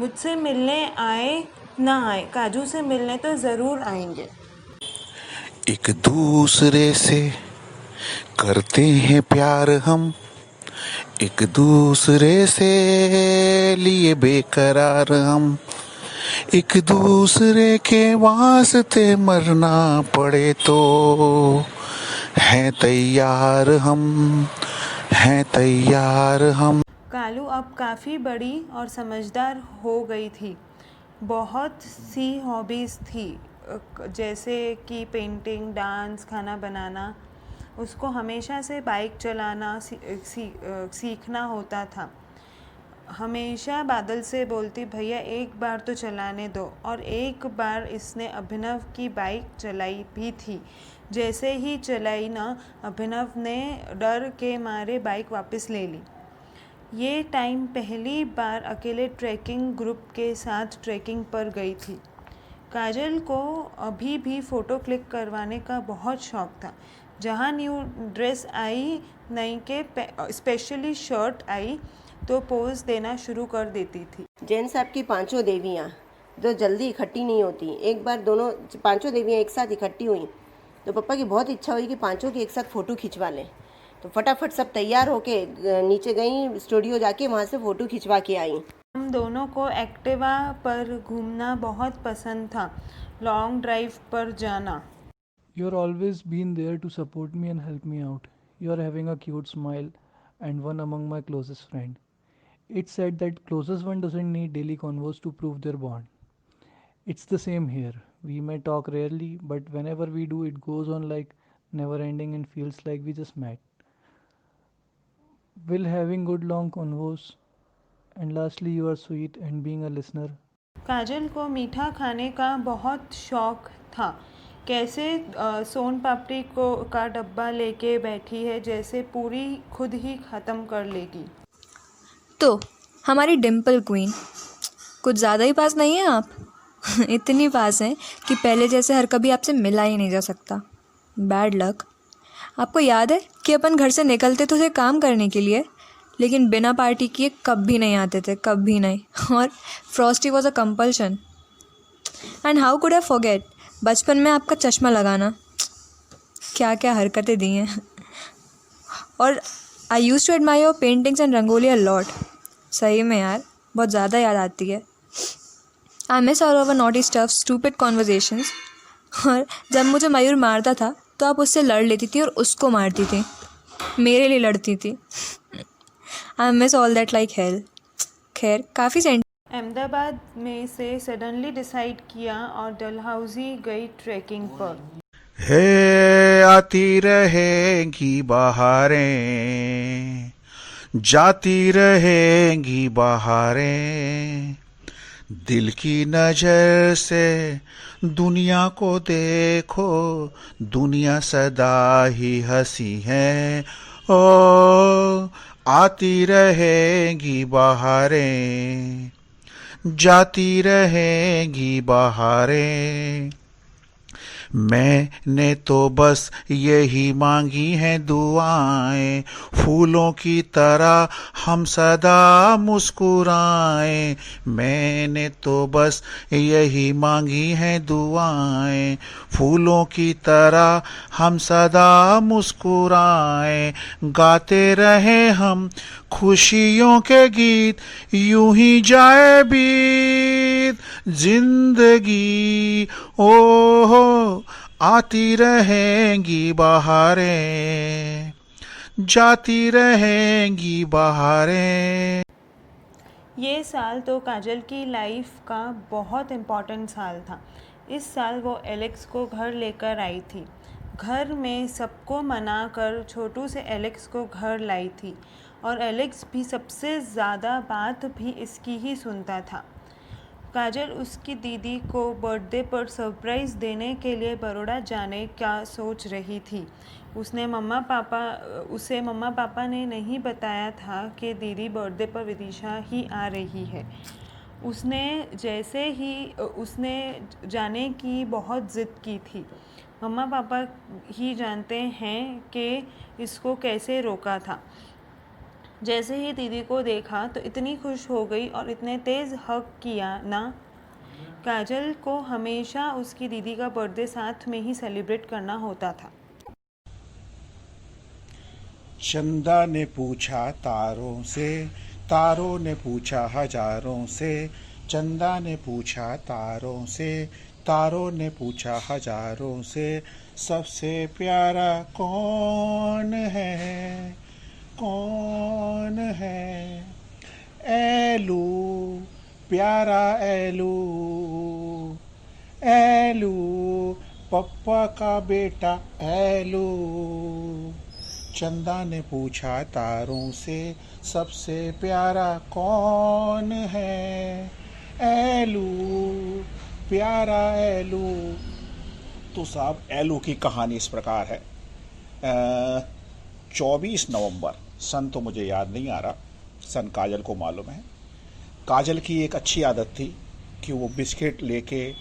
मुझसे मिलने आए ना आए, काजू से मिलने तो ज़रूर आएंगे। एक दूसरे से करते हैं प्यार हम, एक दूसरे से लिए बेकरार हम, एक दूसरे के वास्ते मरना पड़े तो हैं तैयार हम, हैं तैयार हम। कालू अब काफ़ी बड़ी और समझदार हो गई थी। बहुत सी हॉबीज़ थी, जैसे कि पेंटिंग, डांस, खाना बनाना। उसको हमेशा से बाइक चलाना सीखना होता था। हमेशा बादल से बोलती, भैया एक बार तो चलाने दो। और एक बार इसने अभिनव की बाइक चलाई भी थी। जैसे ही चलाई ना, अभिनव ने डर के मारे बाइक वापस ले ली। ये टाइम पहली बार अकेले ट्रैकिंग ग्रुप के साथ ट्रैकिंग पर गई थी। काजल को अभी भी फ़ोटो क्लिक करवाने का बहुत शौक़ था। जहाँ न्यू ड्रेस आई, नई के स्पेशली शर्ट आई तो पोज देना शुरू कर देती थी। जैन साहब की पांचों देवियाँ जो जल्दी इकट्ठी नहीं होती, एक बार दोनों पांचों देवियाँ एक साथ इकट्ठी हुई तो पापा की बहुत इच्छा हुई कि पांचों की एक साथ फ़ोटो खिंचवा लें। तो फटाफट सब तैयार होके नीचे गई, स्टूडियो जाके वहाँ से फ़ोटो खिंचवा के आई। हम दोनों को एक्टिवा पर घूमना बहुत पसंद था, लॉन्ग ड्राइव पर जाना। You're always been there to support me and help me out. You're having a cute smile and one among my closest friend. It's said that closest one doesn't need daily convos to prove their bond. It's the same here. We may talk rarely, but whenever we do, it goes on like never ending and feels like we just met. Will having good long convos, and lastly, you are sweet and being a listener. काजल को मीठा खाने का बहुत शौक था। कैसे सोन पापड़ी का डब्बा लेके बैठी है, जैसे पूरी खुद ही ख़त्म कर लेगी। तो हमारी डिम्पल क्वीन कुछ ज़्यादा ही पास नहीं है आप? इतनी पास हैं कि पहले जैसे हर कभी आपसे मिला ही नहीं जा सकता। Bad luck. आपको याद है कि अपन घर से निकलते तो थे काम करने के लिए, लेकिन बिना पार्टी किए कभी नहीं आते थे, कभी नहीं। और Frosty was a compulsion. And how could I forget बचपन में आपका चश्मा लगाना। क्या क्या हरकतें दी हैं। और I used to admire your paintings and rangoli a lot. सही में यार, बहुत ज़्यादा याद आती है. I miss all over naughty stuff, stupid conversations. और जब मुझे मयूर मारता था तो आप उससे लड़ लेती थी और उसको मारती थी, मेरे लिए लड़ती थी. आई miss all that like hell. खैर, काफ़ी अहमदाबाद में से सडनली डिसाइड किया और डलहौजी गई ट्रैकिंग पर. हे आती रहेंगी बहारें, जाती रहेंगी बहारें, दिल की नजर से दुनिया को देखो, दुनिया सदा ही हंसी है. ओ आती रहेंगी बहारें, जाती रहेंगी बहारें, मैंने तो बस यही मांगी हैं दुआएं, फूलों की तरह हम सदा मुस्कुराएं. मैंने तो बस यही मांगी हैं दुआएं, फूलों की तरह हम सदा मुस्कुराएं. गाते रहे हम खुशियों के गीत, यूं ही जाए बीत जिंदगी. ओ आती रहेंगी बहारें, जाती रहेंगी बहारें. ये साल तो काजल की लाइफ का बहुत इम्पॉर्टेंट साल था. इस साल वो एलेक्स को घर लेकर आई थी. घर में सबको मना कर छोटू से एलेक्स को घर लाई थी और एलेक्स भी सबसे ज़्यादा बात भी इसकी ही सुनता था. काजल उसकी दीदी को बर्थडे पर सरप्राइज़ देने के लिए बड़ौदा जाने का सोच रही थी. उसे मम्मा पापा ने नहीं बताया था कि दीदी बर्थडे पर विदिशा ही आ रही है. उसने जाने की बहुत ज़िद की थी. मम्मा पापा ही जानते हैं कि इसको कैसे रोका था. जैसे ही दीदी को देखा तो इतनी खुश हो गई और इतने तेज़ हग किया ना. काजल को हमेशा उसकी दीदी का बर्थडे साथ में ही सेलिब्रेट करना होता था. चंदा ने पूछा तारों से, तारों ने पूछा हजारों से, चंदा ने पूछा तारों से, तारों ने पूछा हजारों से, सबसे प्यारा कौन है, कौन है. एलू प्यारा एलू, एलू पप्पा का बेटा एलू. चंदा ने पूछा तारों से, सबसे प्यारा कौन है, एलू प्यारा एलू. तो साहब एलू की कहानी इस प्रकार है. 24 नवंबर, सन तो मुझे याद नहीं आ रहा, सन काजल को मालूम है. काजल की एक अच्छी आदत थी कि वो बिस्किट लेके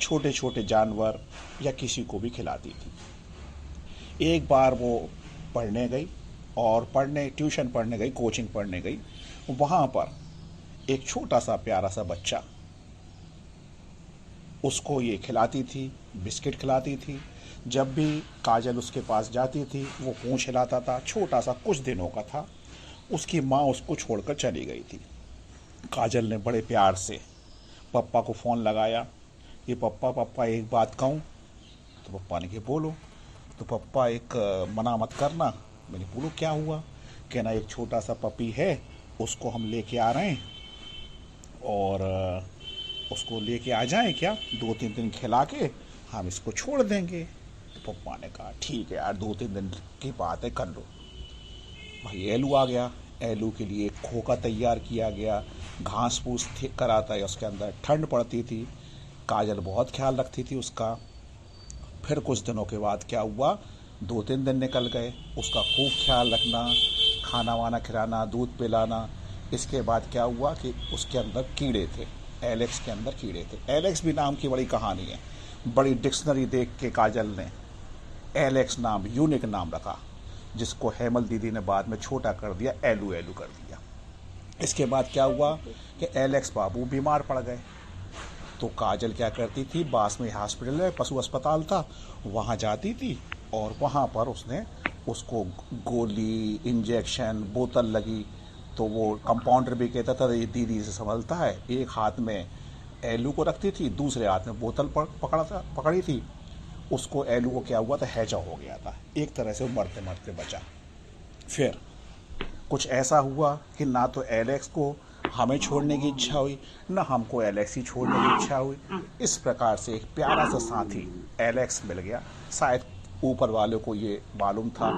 छोटे छोटे जानवर या किसी को भी खिलाती थी. एक बार वो पढ़ने गई और ट्यूशन पढ़ने गई, कोचिंग पढ़ने गई. वहाँ पर एक छोटा सा प्यारा सा बच्चा उसको ये खिलाती थी, बिस्किट खिलाती थी. जब भी काजल उसके पास जाती थी वो पूंछ हिलाता था. छोटा सा कुछ दिनों का था. उसकी माँ उसको छोड़कर चली गई थी. काजल ने बड़े प्यार से पप्पा को फ़ोन लगाया. ये पप्पा एक बात कहूँ. तो पप्पा ने कहा बोलो. तो पप्पा एक मना मत करना. मैंने बोलो क्या हुआ. कहना एक छोटा सा पपी है, उसको हम लेके आ रहे हैं और उसको लेके आ जाएं क्या, 2-3 दिन खिला के हम इसको छोड़ देंगे. तो पप्पा ने कहा ठीक है यार, 2-3 दिन की बात है, कर लो. भाई एलू आ गया. एलू के लिए एक खोखा तैयार किया गया. घास फूस कराता है, उसके अंदर ठंड पड़ती थी. काजल बहुत ख्याल रखती थी उसका. फिर कुछ दिनों के बाद क्या हुआ, 2-3 दिन निकल गए. उसका खूब ख्याल रखना, खाना वाना खिलाना, दूध पिलाना. इसके बाद क्या हुआ कि उसके अंदर कीड़े थे. एलेक्स के अंदर कीड़े थे. एलेक्स भी नाम की बड़ी कहानी है. बड़ी डिक्शनरी देख के काजल ने एलेक्स नाम, यूनिक नाम रखा, जिसको हेमल दीदी ने बाद में छोटा कर दिया, एलू एलू कर दिया. इसके बाद क्या हुआ कि एलेक्स बाबू बीमार पड़ गए. तो काजल क्या करती थी, पास में हॉस्पिटल है, पशु अस्पताल था, वहाँ जाती थी और वहाँ पर उसने उसको गोली इंजेक्शन बोतल लगी तो वो कंपाउंडर भी कहता था ये दीदी से संभलता है। एक हाथ में एलू को रखती थी, दूसरे हाथ में बोतल पकड़ी थी। उसको एलू को क्या हुआ था, हैजा हो गया था। एक तरह से वो मरते मरते बचा। फिर कुछ ऐसा हुआ कि ना तो एलेक्स को हमें छोड़ने की इच्छा हुई, ना हमको एलेक्स ही छोड़ने की इच्छा हुई। इस प्रकार से एक प्यारा सा साथी एलेक्स मिल गया। शायद ऊपर वाले को ये मालूम था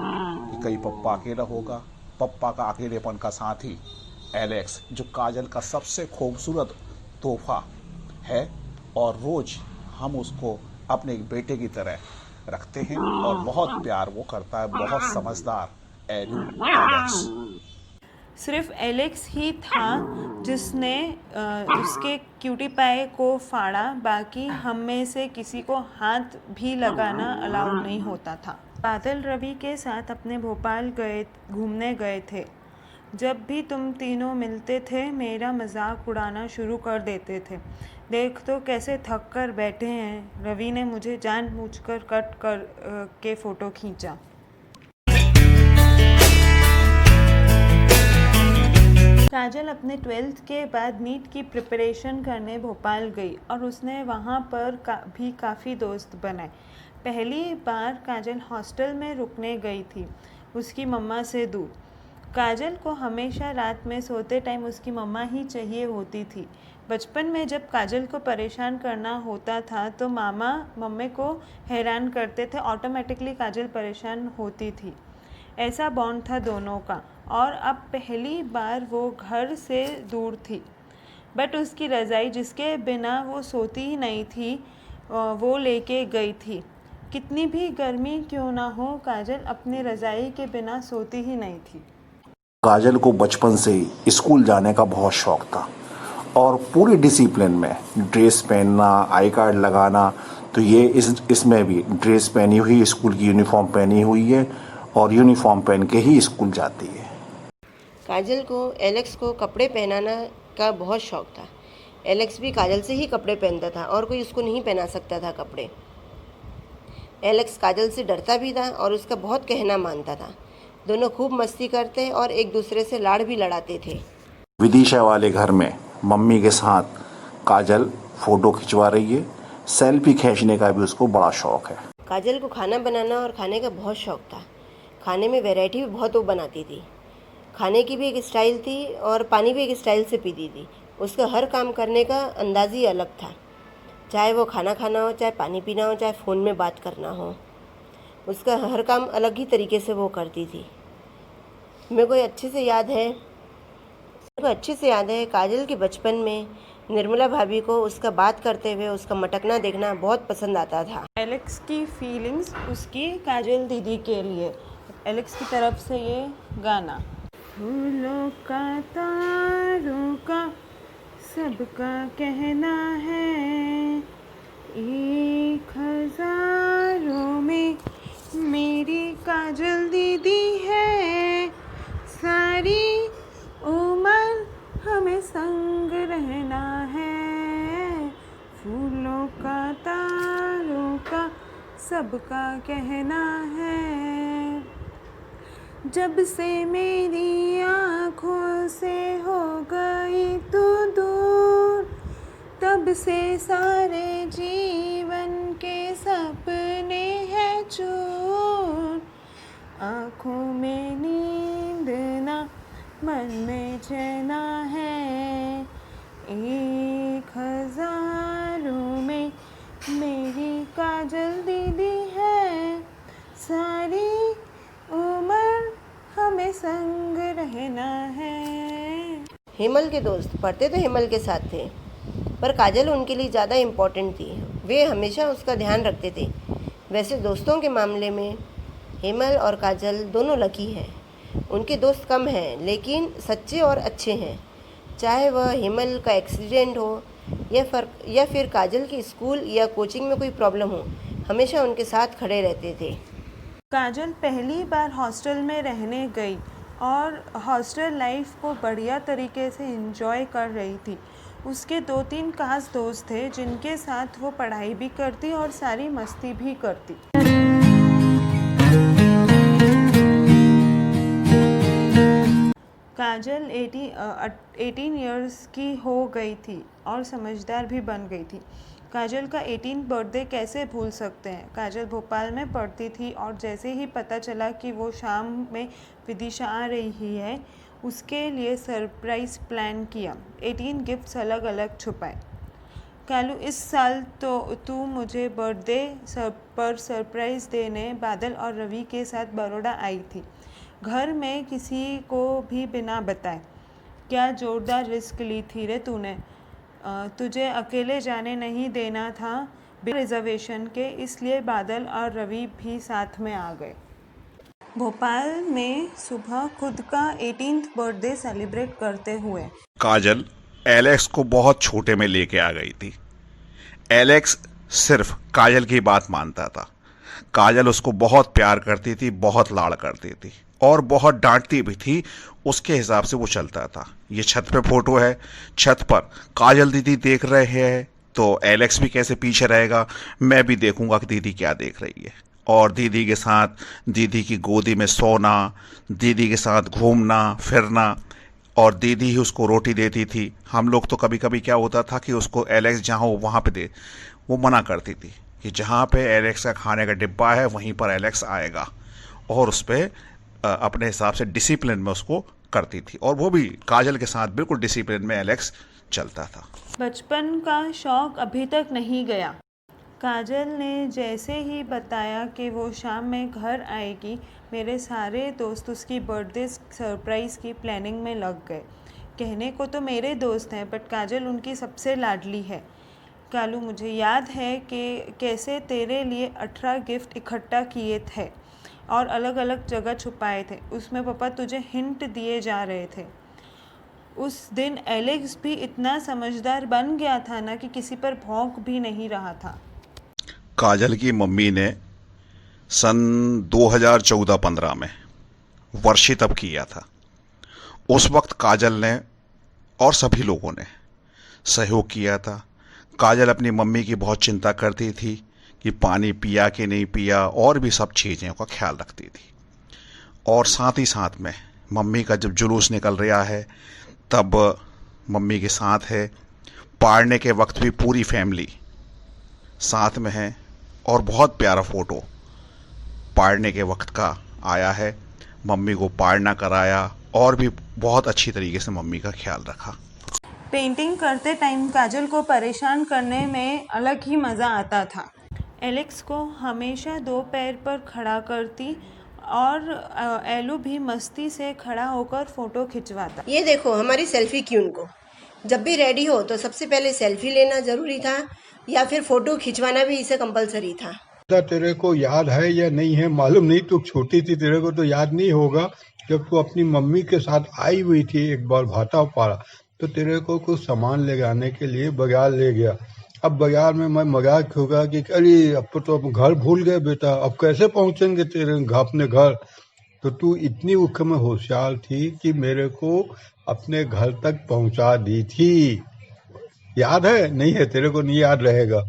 कि कहीं पप्पा अकेला होगा। पप्पा का अकेलेपन का साथी एलेक्स, जो काजल का सबसे खूबसूरत तोहफा है, और रोज हम उसको अपने एक बेटे की तरह रखते हैं और बहुत प्यार वो करता है। बहुत समझदार एलू एलेक्स। सिर्फ एलेक्स ही था जिसने उसके क्यूटी पाई को फाड़ा। बाकी हम में से किसी को हाथ भी लगाना अलाउड नहीं होता था। बादल रवि के साथ अपने भोपाल घूमने गए थे। जब भी तुम तीनों मिलते थे मेरा मजाक उड़ाना शुरू कर देते थे। देख तो कैसे थक कर बैठे हैं। रवि ने मुझे जानबूझकर कट कर के फ़ोटो खींचा। काजल अपने 12th के बाद नीट की प्रिपरेशन करने भोपाल गई और उसने वहाँ पर भी काफ़ी दोस्त बनाए। पहली बार काजल हॉस्टल में रुकने गई थी, उसकी मम्मा से दूर। काजल को हमेशा रात में सोते टाइम उसकी मम्मा ही चाहिए होती थी। बचपन में जब काजल को परेशान करना होता था तो मामा मम्मी को हैरान करते थे, ऑटोमेटिकली काजल परेशान होती थी। ऐसा बॉन्ड था दोनों का। और अब पहली बार वो घर से दूर थी, बट उसकी रज़ाई जिसके बिना वो सोती ही नहीं थी वो लेके गई थी। कितनी भी गर्मी क्यों ना हो, काजल अपनी रज़ाई के बिना सोती ही नहीं थी। काजल को बचपन से ही स्कूल जाने का बहुत शौक था और पूरी डिसिप्लिन में ड्रेस पहनना, आई कार्ड लगाना। तो ये इसमें भी ड्रेस पहनी हुई, स्कूल की यूनिफॉर्म पहनी हुई है और यूनिफॉर्म पहन के ही स्कूल जाती है। काजल को एलेक्स को कपड़े पहनाना का बहुत शौक था। एलेक्स भी काजल से ही कपड़े पहनता था और कोई उसको नहीं पहना सकता था कपड़े। एलेक्स काजल से डरता भी था और उसका बहुत कहना मानता था। दोनों खूब मस्ती करते और एक दूसरे से लाड़ भी लड़ाते थे। विदिशा वाले घर में मम्मी के साथ काजल फ़ोटो खिंचवा रही है। सेल्फी खींचने का भी उसको बड़ा शौक है। काजल को खाना बनाना और खाने का बहुत शौक था। खाने में वैरायटी भी बहुत वो बनाती थी। खाने की भी एक स्टाइल थी और पानी भी एक स्टाइल से पीती थी। उसका हर काम करने का अंदाज़ ही अलग था। चाहे वो खाना खाना हो, चाहे पानी पीना हो, चाहे फ़ोन में बात करना हो, उसका हर काम अलग ही तरीके से वो करती थी। मेरे को अच्छे से याद है काजल के बचपन में निर्मला भाभी को उसका बात करते हुए उसका मटकना देखना बहुत पसंद आता था। एलेक्स की फीलिंग्स उसकी काजल दीदी के लिए। एलेक्स की तरफ से ये गाना। फूलों का तारों का सबका कहना है, एक हज़ारों में मेरी काजल दीदी है। सारी उम्र हमें संग रहना है। फूलों का तारों का सबका कहना है। जब से मेरी आँखों से हो गई तू दूर, तब से सारे जीवन के सपने हैं चूर। आँखों में नींद ना, मन में चैन है, एक हज़ारों में मेरी काजल दीदी है। सारी उम्र हमें संग रहना है। हेमल के दोस्त पढ़ते तो हेमल के साथ थे, पर काजल उनके लिए ज़्यादा इम्पोर्टेंट थी। वे हमेशा उसका ध्यान रखते थे। वैसे दोस्तों के मामले में हेमल और काजल दोनों लकी हैं। उनके दोस्त कम हैं लेकिन सच्चे और अच्छे हैं। चाहे वह हेमल का एक्सीडेंट हो या फिर काजल के स्कूल या कोचिंग में कोई प्रॉब्लम हो, हमेशा उनके साथ खड़े रहते थे। काजल पहली बार हॉस्टल में रहने गई और हॉस्टल लाइफ को बढ़िया तरीके से एंजॉय कर रही थी। उसके 2-3 खास दोस्त थे जिनके साथ वो पढ़ाई भी करती और सारी मस्ती भी करती। काजल 18 इयर्स की हो गई थी और समझदार भी बन गई थी। काजल का 18th बर्थडे कैसे भूल सकते हैं। काजल भोपाल में पढ़ती थी और जैसे ही पता चला कि वो शाम में विदिशा आ रही है, उसके लिए सरप्राइज़ प्लान किया। 18 गिफ्ट्स अलग अलग छुपाए। कालू, इस साल तो तू मुझे बर्थडे पर सरप्राइज़ देने बादल और रवि के साथ बड़ौदा आई थी, घर में किसी को भी बिना बताए। क्या जोरदार रिस्क ली थी रे तूने। तुझे अकेले जाने नहीं देना था बिना रिजर्वेशन के, इसलिए बादल और रवि भी साथ में आ गए। भोपाल में सुबह खुद का 18th बर्थडे सेलिब्रेट करते हुए काजल एलेक्स को बहुत छोटे में लेके आ गई थी। एलेक्स सिर्फ काजल की बात मानता था। काजल उसको बहुत प्यार करती थी, बहुत लाड़ करती थी और बहुत डांटती भी थी। उसके हिसाब से वो चलता था। ये छत पे फोटो है। छत पर काजल दीदी देख रहे हैं तो एलेक्स भी कैसे पीछे रहेगा। मैं भी देखूंगा कि दीदी क्या देख रही है, और दीदी के साथ, दीदी की गोदी में सोना, दीदी के साथ घूमना फिरना, और दीदी ही उसको रोटी देती थी। हम लोग तो कभी कभी क्या होता था कि उसको एलेक्स जहाँ हो वहाँ पे दे, वो मना करती थी कि जहाँ पे एलेक्स का खाने का डिब्बा है वहीं पर एलेक्स आएगा, और उस पर अपने हिसाब से डिसिप्लिन में उसको करती थी। और वो भी काजल के साथ बिल्कुल डिसिप्लिन में एलेक्स चलता था। बचपन का शौक अभी तक नहीं गया। काजल ने जैसे ही बताया कि वो शाम में घर आएगी, मेरे सारे दोस्त उसकी बर्थडे सरप्राइज़ की प्लानिंग में लग गए। कहने को तो मेरे दोस्त हैं, बट काजल उनकी सबसे लाडली है। कालू, मुझे याद है कि कैसे तेरे लिए 18 गिफ्ट इकट्ठा किए थे और अलग अलग जगह छुपाए थे। उसमें पापा तुझे हिंट दिए जा रहे थे। उस दिन एलेक्स भी इतना समझदार बन गया था ना कि किसी पर भौंक भी नहीं रहा था। काजल की मम्मी ने सन 2014-15 में वर्षित अब किया था। उस वक्त काजल ने और सभी लोगों ने सहयोग किया था। काजल अपनी मम्मी की बहुत चिंता करती थी कि पानी पिया कि नहीं पिया, और भी सब चीज़ों का ख्याल रखती थी। और साथ ही साथ में मम्मी का जब जुलूस निकल रहा है तब मम्मी के साथ है। पाड़ने के वक्त भी पूरी फैमिली साथ में है, और बहुत प्यारा फ़ोटो पाड़ने के वक्त का आया है। मम्मी को पाड़ना कराया और भी बहुत अच्छी तरीके से मम्मी का ख्याल रखा। पेंटिंग करते टाइम काजल को परेशान करने में अलग ही मज़ा आता था। एलेक्स को हमेशा 2 पैर पर खड़ा करती और एलू भी मस्ती से खड़ा होकर फ़ोटो खिंचवाता। ये देखो हमारी सेल्फी क्यून को। जब भी रेडी हो तो सबसे पहले सेल्फी लेना ज़रूरी था, या फिर फ़ोटो खिंचवाना भी इसे कंपलसरी था। तेरे को याद है या नहीं है मालूम नहीं, तू छोटी थी, तेरे को तो याद नहीं होगा। जब तू अपनी मम्मी के साथ आई हुई थी एक बार भाटापाड़ा, तो तेरे को कुछ सामान ले जाने के लिए बाजार ले गया। अब बाजार में मैं मजाक होगा कि अरे अब तो घर भूल गए बेटा, अब कैसे पहुंचेंगे तेरे अपने घर। तो तू इतनी उख में होशियार थी कि मेरे को अपने घर तक पहुंचा दी थी। याद है? नहीं है, तेरे को नहीं याद रहेगा।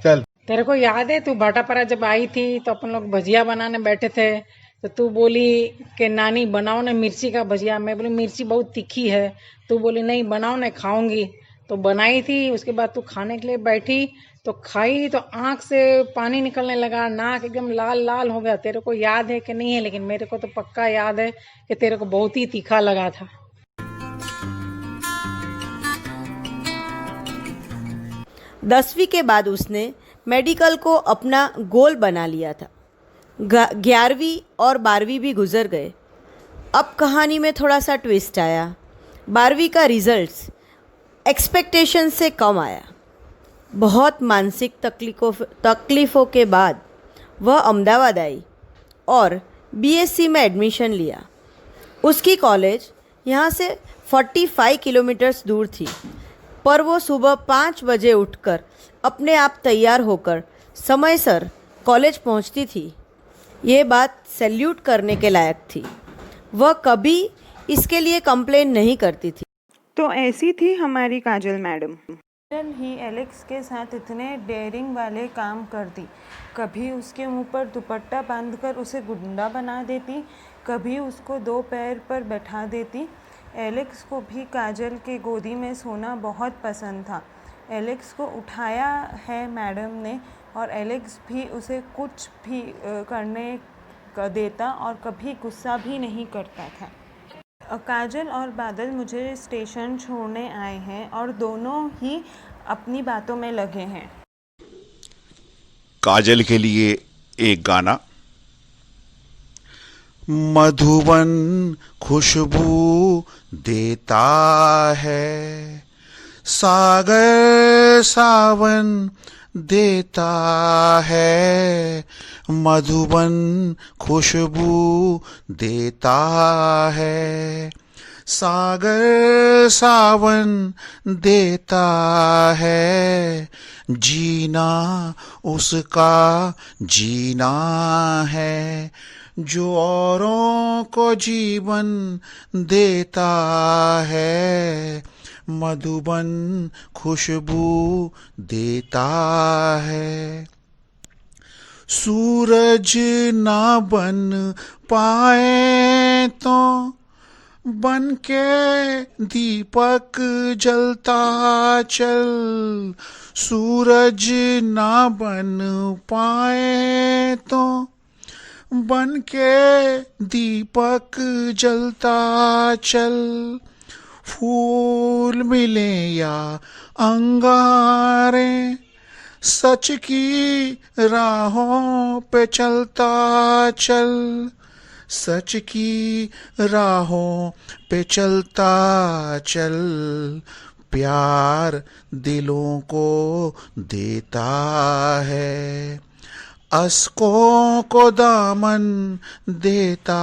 चल, तेरे को याद है तू भाटापारा जब आई थी तो अपन लोग भजिया बनाने बैठे थे, तो तू बोली कि नानी बनाओ ना मिर्ची का भजिया। मैं बोली मिर्ची बहुत तीखी है। तू बोली नहीं बनाओ ना, खाऊंगी। तो बनाई थी। उसके बाद तू खाने के लिए बैठी तो खाई तो आंख से पानी निकलने लगा, नाक एकदम लाल लाल हो गया। तेरे को याद है कि नहीं है, लेकिन मेरे को तो पक्का याद है कि तेरे को बहुत ही तीखा लगा था। 10वीं के बाद उसने मेडिकल को अपना गोल बना लिया था। 11वीं और 12वीं भी गुजर गए। अब कहानी में थोड़ा सा ट्विस्ट आया। 12वीं का रिजल्ट्स एक्सपेक्टेशन से कम आया। बहुत मानसिक तकलीफ़ों के बाद वह अहमदाबाद आई और बीएससी में एडमिशन लिया। उसकी कॉलेज यहाँ से 45 किलोमीटर्स दूर थी, पर वो सुबह 5 बजे उठकर अपने आप तैयार होकर समयसर कॉलेज पहुँचती थी। ये बात सैल्यूट करने के लायक थी। वह कभी इसके लिए कंप्लेन नहीं करती थी। तो ऐसी थी हमारी काजल मैडम। काजल ही एलेक्स के साथ इतने डेयरिंग वाले काम करती। कभी उसके मुंह पर दुपट्टा बांधकर उसे गुंडा बना देती, कभी उसको 2 पैर पर बैठा देती, एलेक्स को भी काजल के गोदी में सोना बहुत पसंद था। एलेक्स को उठाया है मैडम ने और एलेक्स भी उसे कुछ भी करने देता और कभी गुस्सा भी नहीं करता था। काजल और बादल मुझे स्टेशन छोड़ने आए हैं और दोनों ही अपनी बातों में लगे हैं। काजल के लिए एक गाना। मधुबन खुशबू देता है, सागर सावन देता है, मधुबन खुशबू देता है, सागर सावन देता है, जीना उसका जीना है, जो औरों को जीवन देता है, मधुबन खुशबू देता है। सूरज ना बन पाए तो बन के दीपक जलता चल, सूरज ना बन पाए तो बन के दीपक जलता चल, फूल मिले या अंगारे, सच की राहों पे चलता चल, सच की राहों पे चलता चल, प्यार दिलों को देता है, अस्कों को दामन देता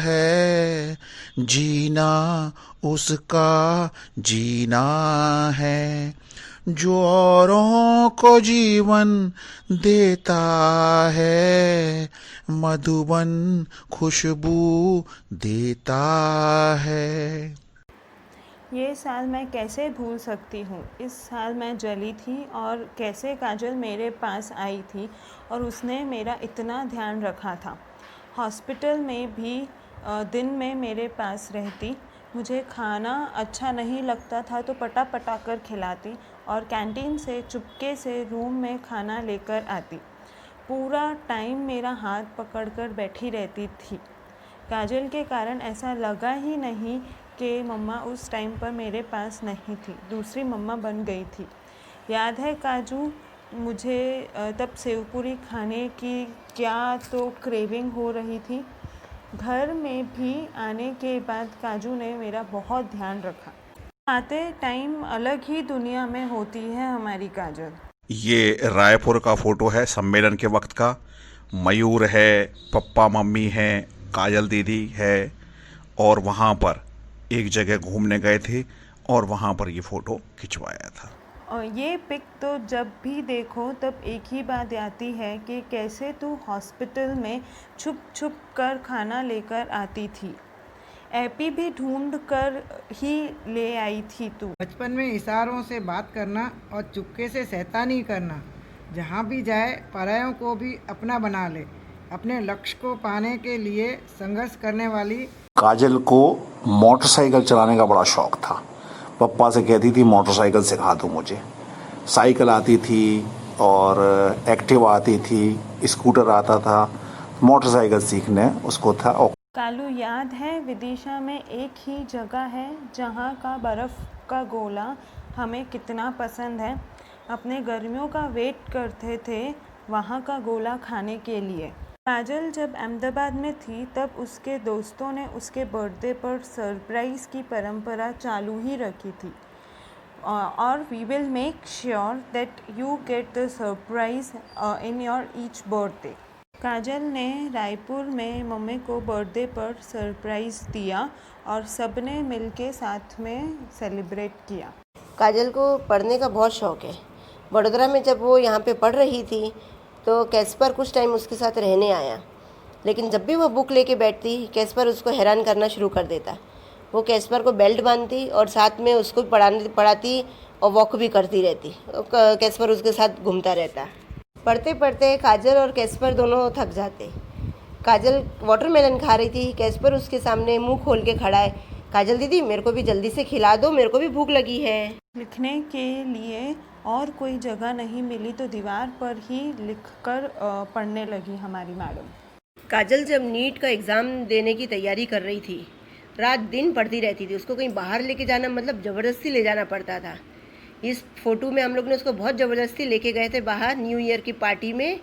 है, जीना उसका जीना है, जो औरों को जीवन देता है, मधुबन खुशबू देता है। ये साल मैं कैसे भूल सकती हूँ। इस साल मैं जली थी और कैसे काजल मेरे पास आई थी और उसने मेरा इतना ध्यान रखा था। हॉस्पिटल में भी दिन में मेरे पास रहती, मुझे खाना अच्छा नहीं लगता था तो पटा पटा कर खिलाती और कैंटीन से चुपके से रूम में खाना लेकर आती। पूरा टाइम मेरा हाथ पकड़कर बैठी रहती थी। काजल के कारण ऐसा लगा ही नहीं कि मम्मा उस टाइम पर मेरे पास नहीं थी, दूसरी मम्मा बन गई थी। याद है काजू, मुझे तब सेवपूरी खाने की क्या तो क्रेविंग हो रही थी। घर में भी आने के बाद काजू ने मेरा बहुत ध्यान रखा। आते टाइम अलग ही दुनिया में होती है हमारी काजल। ये रायपुर का फोटो है सम्मेलन के वक्त का। मयूर है, पप्पा मम्मी हैं, काजल दीदी है और वहाँ पर एक जगह घूमने गए थे और वहाँ पर ये फ़ोटो खिंचवाया था। और ये पिक तो जब भी देखो तब एक ही बात आती है कि कैसे तू हॉस्पिटल में छुप छुप कर खाना लेकर आती थी। एपी भी ढूंढ कर ही ले आई थी तू। बचपन में इशारों से बात करना और चुपके से शैतानी करना, जहाँ भी जाए परायों को भी अपना बना ले, अपने लक्ष्य को पाने के लिए संघर्ष करने वाली काजल को मोटरसाइकिल चलाने का बड़ा शौक था। पप्पा से कहती थी मोटरसाइकिल सिखा दो मुझे। साइकिल आती थी और एक्टिवा आती थी, स्कूटर आता था, मोटरसाइकिल सीखने उसको था। कालू, याद है विदिशा में एक ही जगह है जहाँ का बर्फ़ का गोला हमें कितना पसंद है। अपने गर्मियों का वेट करते थे वहाँ का गोला खाने के लिए। काजल जब अहमदाबाद में थी तब उसके दोस्तों ने उसके बर्थडे पर सरप्राइज़ की परंपरा चालू ही रखी थी और we will make sure that you get the surprise in your each birthday. Kajal ने रायपुर में मम्मी को बर्थडे पर सरप्राइज़ दिया और सबने मिलके साथ में सेलिब्रेट किया। काजल को पढ़ने का बहुत शौक़ है। वडोदरा में जब वो यहाँ पे पढ़ रही थी तो कैस्पर कुछ टाइम उसके साथ रहने आया, लेकिन जब भी वो बुक लेके बैठती कैस्पर उसको हैरान करना शुरू कर देता। वो कैस्पर को बेल्ट बांधती और साथ में उसको पढ़ाती और वॉक भी करती रहती। कैस्पर उसके साथ घूमता रहता। पढ़ते पढ़ते काजल और कैस्पर दोनों थक जाते। काजल वाटरमेलन खा रही थी, कैस्पर उसके सामने मुंह खोल के खड़ा है काजल दीदी मेरे को भी जल्दी से खिला दो, मेरे को भी भूख लगी है। लिखने के लिए और कोई जगह नहीं मिली तो दीवार पर ही लिखकर पढ़ने लगी हमारी मैडम। काजल जब नीट का एग्ज़ाम देने की तैयारी कर रही थी, रात दिन पढ़ती रहती थी। उसको कहीं बाहर लेके जाना मतलब ज़बरदस्ती ले जाना पड़ता था। इस फोटो में हम लोग ने उसको बहुत ज़बरदस्ती लेके गए थे बाहर न्यू ईयर की पार्टी में।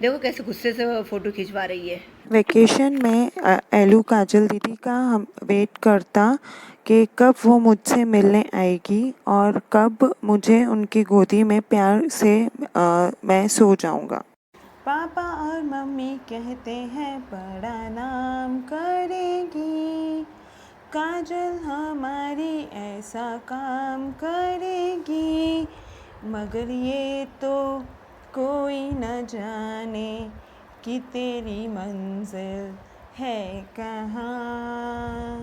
देखो कैसे गुस्से से वो फ़ोटो खिंचवा रही है। वेकेशन में एलू काजल दीदी का हम वेट करता कि कब वो मुझसे मिलने आएगी और कब मुझे उनकी गोदी में प्यार से मैं सो जाऊंगा। पापा और मम्मी कहते हैं बड़ा नाम करेगी, काजल हमारी ऐसा काम करेगी, मगर ये तो कोई न जाने कि तेरी मंजिल है कहाँ।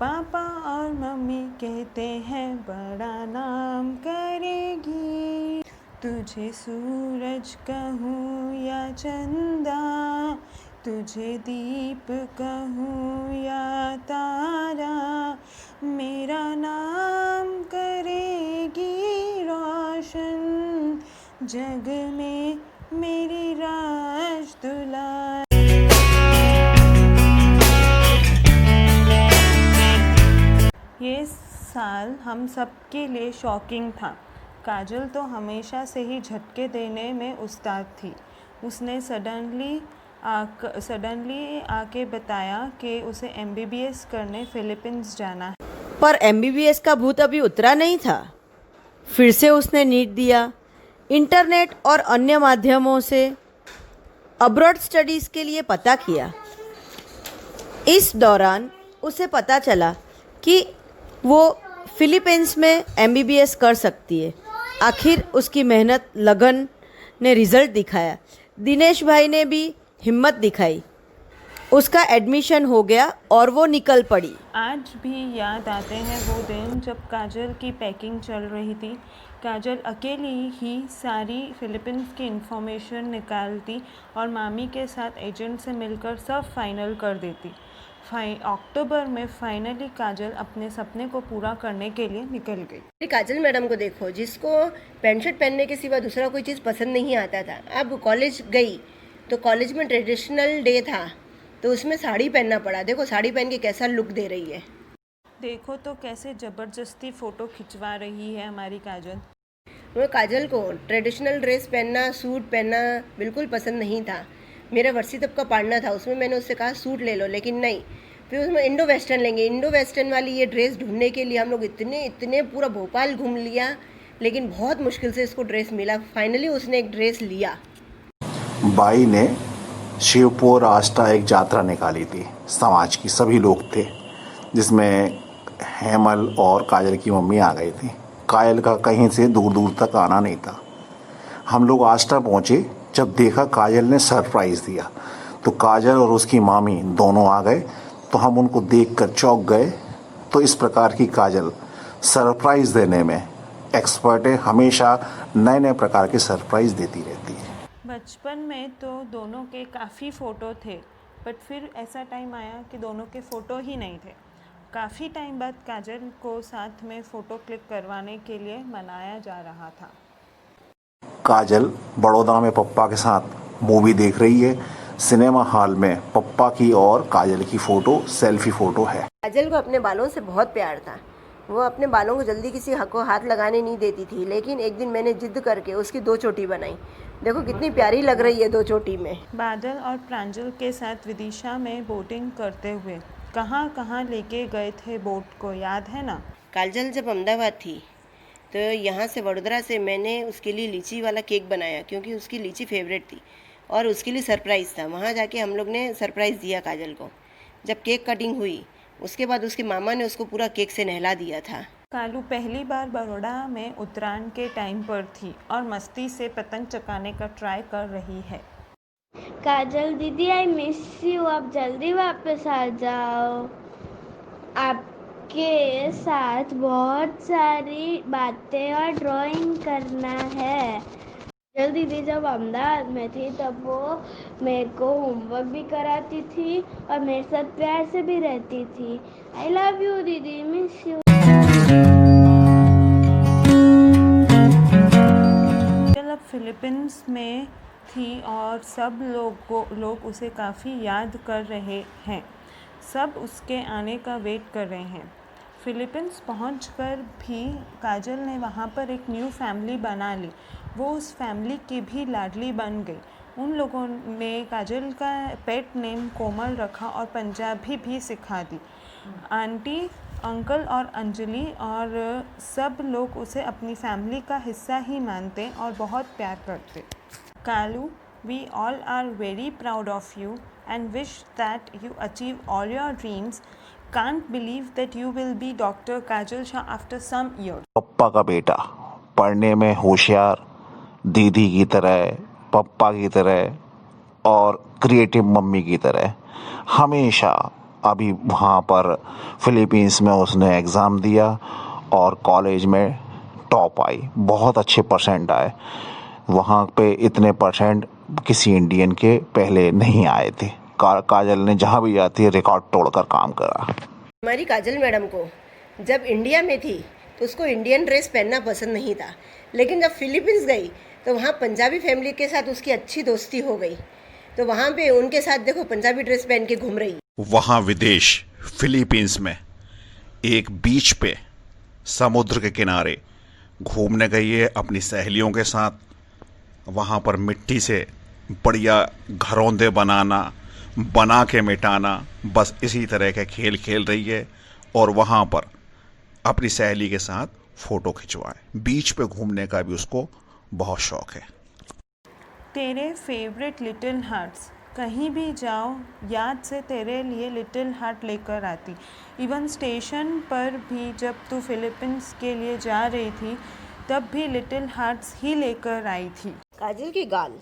पापा और मम्मी कहते हैं बड़ा नाम करेगी, तुझे सूरज कहूँ या चंदा, तुझे दीप कहूँ या तारा, मेरा नाम करेगी रोशन, जग में मेरी राज दुलार। ये साल हम सब के लिए शॉकिंग था। काजल तो हमेशा से ही झटके देने में उस्ताद थी। उसने सडनली आके बताया कि उसे MBBS करने फिलीपींस जाना है। पर MBBS का भूत अभी उतरा नहीं था। फिर से उसने नीट दिया। इंटरनेट और अन्य माध्यमों से अब्रॉड स्टडीज़ के लिए पता किया। इस दौरान उसे पता चला कि वो फिलीपींस में MBBS कर सकती है। आखिर उसकी मेहनत लगन ने रिज़ल्ट दिखाया। दिनेश भाई ने भी हिम्मत दिखाई। उसका एडमिशन हो गया और वो निकल पड़ी। आज भी याद आते हैं वो दिन जब काजल की पैकिंग चल रही थी। काजल अकेली ही सारी फिलीपींस की इन्फॉर्मेशन निकालती और मामी के साथ एजेंट से मिलकर सब फाइनल कर देती। अक्टूबर में फाइनली काजल अपने सपने को पूरा करने के लिए निकल गई। काजल मैडम को देखो, जिसको पैंट शर्ट पहनने के सिवा दूसरा कोई चीज़ पसंद नहीं आता था। अब कॉलेज गई तो कॉलेज में ट्रेडिशनल डे था तो उसमें साड़ी पहनना पड़ा। देखो साड़ी पहन के कैसा लुक दे रही है। देखो तो कैसे ज़बरदस्ती फ़ोटो खिंचवा रही है हमारी काजल। वो काजल को ट्रेडिशनल ड्रेस पहनना, सूट पहनना बिल्कुल पसंद नहीं था। मेरा वर्सी तब का पाड़ना था, उसमें मैंने उससे कहा सूट ले लो, लेकिन नहीं। फिर उसमें इंडो वेस्टर्न लेंगे। इंडो वेस्टर्न वाली ये ड्रेस ढूंढने के लिए हम लोग इतने पूरा भोपाल घूम लिया, लेकिन बहुत मुश्किल से इसको ड्रेस मिला। फाइनली उसने एक ड्रेस लिया। बाई ने शिवपुर आस्था एक यात्रा निकाली थी। समाज की सभी लोग थे, जिसमें हेमल और काजल की मम्मी आ गई थी। काजल का कहीं से दूर दूर तक आना नहीं था। हम लोग आस्था पहुँचे। जब देखा काजल ने सरप्राइज़ दिया तो काजल और उसकी मामी दोनों आ गए, तो हम उनको देखकर चौंक गए। तो इस प्रकार की काजल सरप्राइज़ देने में एक्सपर्ट है। हमेशा नए नए प्रकार के सरप्राइज़ देती रहती है। बचपन में तो दोनों के काफ़ी फ़ोटो थे, बट फिर ऐसा टाइम आया कि दोनों के फ़ोटो ही नहीं थे। काफ़ी टाइम बाद काजल को साथ में फ़ोटो क्लिक करवाने के लिए मनाया जा रहा था। काजल बड़ौदा में पप्पा के साथ मूवी देख रही है। सिनेमा हॉल में पप्पा की और काजल की फ़ोटो सेल्फी फ़ोटो है। काजल को अपने बालों से बहुत प्यार था। वो अपने बालों को जल्दी किसी को हाथ लगाने नहीं देती थी, लेकिन एक दिन मैंने जिद करके उसकी 2 चोटी बनाई। देखो कितनी प्यारी लग रही है 2 चोटी में। बादल और प्रांजल के साथ विदिशा में बोटिंग करते हुए कहाँ कहाँ लेके गए थे बोट को, याद है ना? काजल जब अहमदाबाद थी तो यहाँ से वडोदरा से मैंने उसके लिए लीची वाला केक बनाया, क्योंकि उसकी लीची फेवरेट थी और उसके लिए सरप्राइज़ था। वहाँ जाके हम लोग ने सरप्राइज़ दिया काजल को। जब केक कटिंग हुई उसके बाद उसके मामा ने उसको पूरा केक से नहला दिया था। कालू पहली बार बड़ौदा में उत्तरायण के टाइम पर थी और मस्ती से पतंग चकाने का ट्राई कर रही है। काजल दीदी आई मिस यू, आप जल्दी वापस आ जाओ। आपके साथ बहुत सारी बातें और ड्राइंग करना है। काजल दीदी जब अहमदाबाद में थी तब वो मेरे को होमवर्क भी कराती थी और मेरे साथ प्यार से भी रहती थी। आई लव यू दीदी, मिस यू। काजल अब फिलीपींस में थी और सब लोग उसे काफ़ी याद कर रहे हैं। सब उसके आने का वेट कर रहे हैं। फिलीपींस पहुंचकर भी काजल ने वहां पर एक न्यू फैमिली बना ली। वो उस फैमिली की भी लाडली बन गई। उन लोगों ने काजल का पेट नेम कोमल रखा और पंजाबी भी सिखा दी। आंटी, अंकल और अंजलि और सब लोग उसे अपनी फैमिली का हिस्सा ही मानते और बहुत प्यार करते। Kalu, we all are very proud of you and wish that you achieve all your dreams. Can't believe that you will be Dr. Kajal Shah after some years. पप्पा का बेटा, पढ़ने में होशियार, दीदी की तरह, पप्पा की तरह और क्रिएटिव मम्मी की तरह। हमेशा अभी वहाँ पर फिलीपींस में उसने एग्ज़ाम दिया और कॉलेज में टॉप आई, बहुत अच्छे परसेंट आए। वहाँ पे इतने परसेंट किसी इंडियन के पहले नहीं आए थे। काजल ने जहाँ भी जाती है रिकॉर्ड तोड़कर काम करा। हमारी काजल मैडम को जब इंडिया में थी तो उसको इंडियन ड्रेस पहनना पसंद नहीं था, लेकिन जब फिलीपींस गई तो वहाँ पंजाबी फैमिली के साथ उसकी अच्छी दोस्ती हो गई, तो वहाँ पे उनके साथ देखो पंजाबी ड्रेस पहन के घूम रही। वहाँ विदेश फिलीपींस में एक बीच पे समुद्र के किनारे घूमने गई है अपनी सहेलियों के साथ। वहाँ पर मिट्टी से बढ़िया घरौंदे बना के मिटाना, बस इसी तरह के खेल खेल रही है और वहाँ पर अपनी सहेली के साथ फ़ोटो खिंचवाए। बीच पे घूमने का भी उसको बहुत शौक है। तेरे फेवरेट लिटिल हार्ट्स, कहीं भी जाओ याद से तेरे लिए लिटिल हार्ट लेकर आती। इवन स्टेशन पर भी जब तू फिलीपींस के लिए जा रही थी तब भी लिटिल हार्ट्स ही लेकर आई थी। काजल की गाल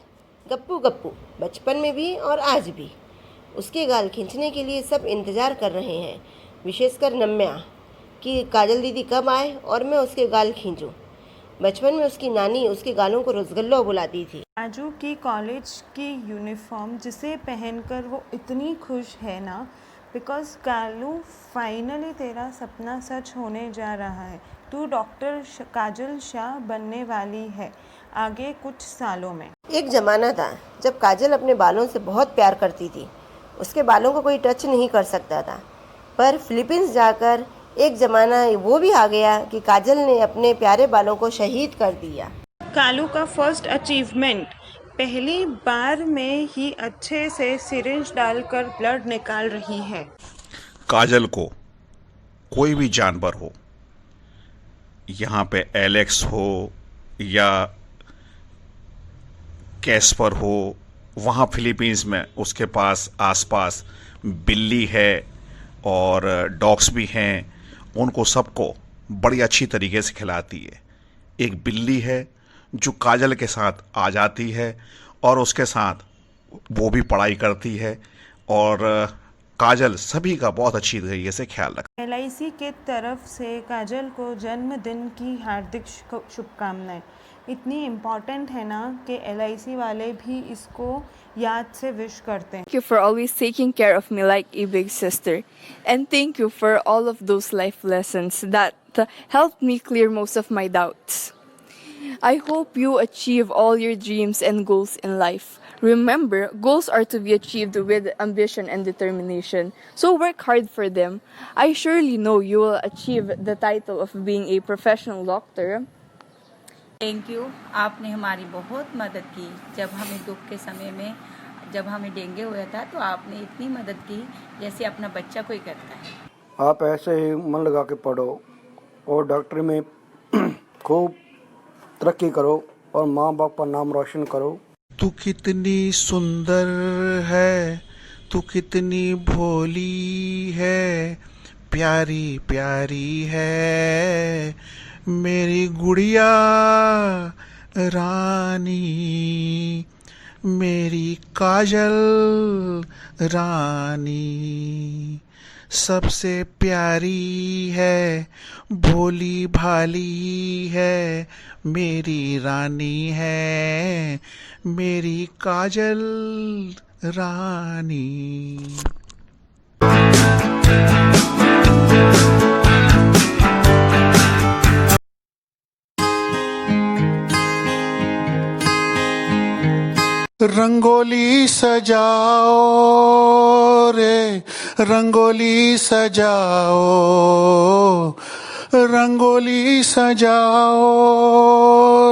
गप्पू गप्पू, बचपन में भी और आज भी। उसके गाल खींचने के लिए सब इंतज़ार कर रहे हैं, विशेषकर नम्या, कि काजल दीदी कब आए और मैं उसके गाल खींचूं। बचपन में उसकी नानी उसके गालों को रसगुल्ला बुलाती थी। राजू की कॉलेज की यूनिफॉर्म जिसे पहनकर वो इतनी खुश है ना, बिकॉज कालू फाइनली तेरा सपना सच होने जा रहा है। तू डॉक्टर काजल शाह बनने वाली है आगे कुछ सालों में। एक ज़माना था जब काजल अपने बालों से बहुत प्यार करती थी। उसके बालों को कोई टच नहीं कर सकता था, पर फिलीपींस जाकर एक ज़माना वो भी आ गया कि काजल ने अपने प्यारे बालों को शहीद कर दिया। कालू का फर्स्ट अचीवमेंट, पहली बार में ही अच्छे से सिरिंज डालकर ब्लड निकाल रही है। काजल को कोई भी जानवर हो, यहाँ पे एलेक्स हो या कैस्पर हो, वहाँ फिलीपींस में उसके पास आसपास बिल्ली है और डॉग्स भी हैं। उनको सबको बड़ी अच्छी तरीके से खिलाती है। एक बिल्ली है जो काजल के साथ आ जाती है और उसके साथ वो भी पढ़ाई करती है और काजल सभी का बहुत अच्छी तरीके से ख्याल रखती है। LIC के तरफ से काजल को जन्मदिन की हार्दिक शुभकामनाएं। इतनी इम्पॉर्टेंट है ना कि LIC वाले भी इसको याद से विश करते हैं। Thank you for always taking care of me like a big sister. And thank you for all of those life lessons that helped me clear most of my doubts. I hope you achieve all your dreams and goals in life. Remember, goals are to be achieved with ambition and determination. So work hard for them. I surely know you will achieve the title of being a professional doctor. Thank you, आपने हमारी बहुत मदद की। जब हमें दुख के समय में जब हमें डेंगू हुआ था तो आपने इतनी मदद की जैसे अपना बच्चा कोई करता है। आप ऐसे ही मन लगा के पढ़ो और डॉक्टरी में खूब तरक्की करो और माँ बाप का नाम रोशन करो। तू कितनी सुंदर है, तू कितनी भोली है, प्यारी प्यारी है मेरी गुड़िया रानी, मेरी काजल रानी। सबसे प्यारी है, भोली भाली है, मेरी रानी है, मेरी काजल रानी। रंगोली सजाओ रे, रंगोली सजाओ, रंगोली सजाओ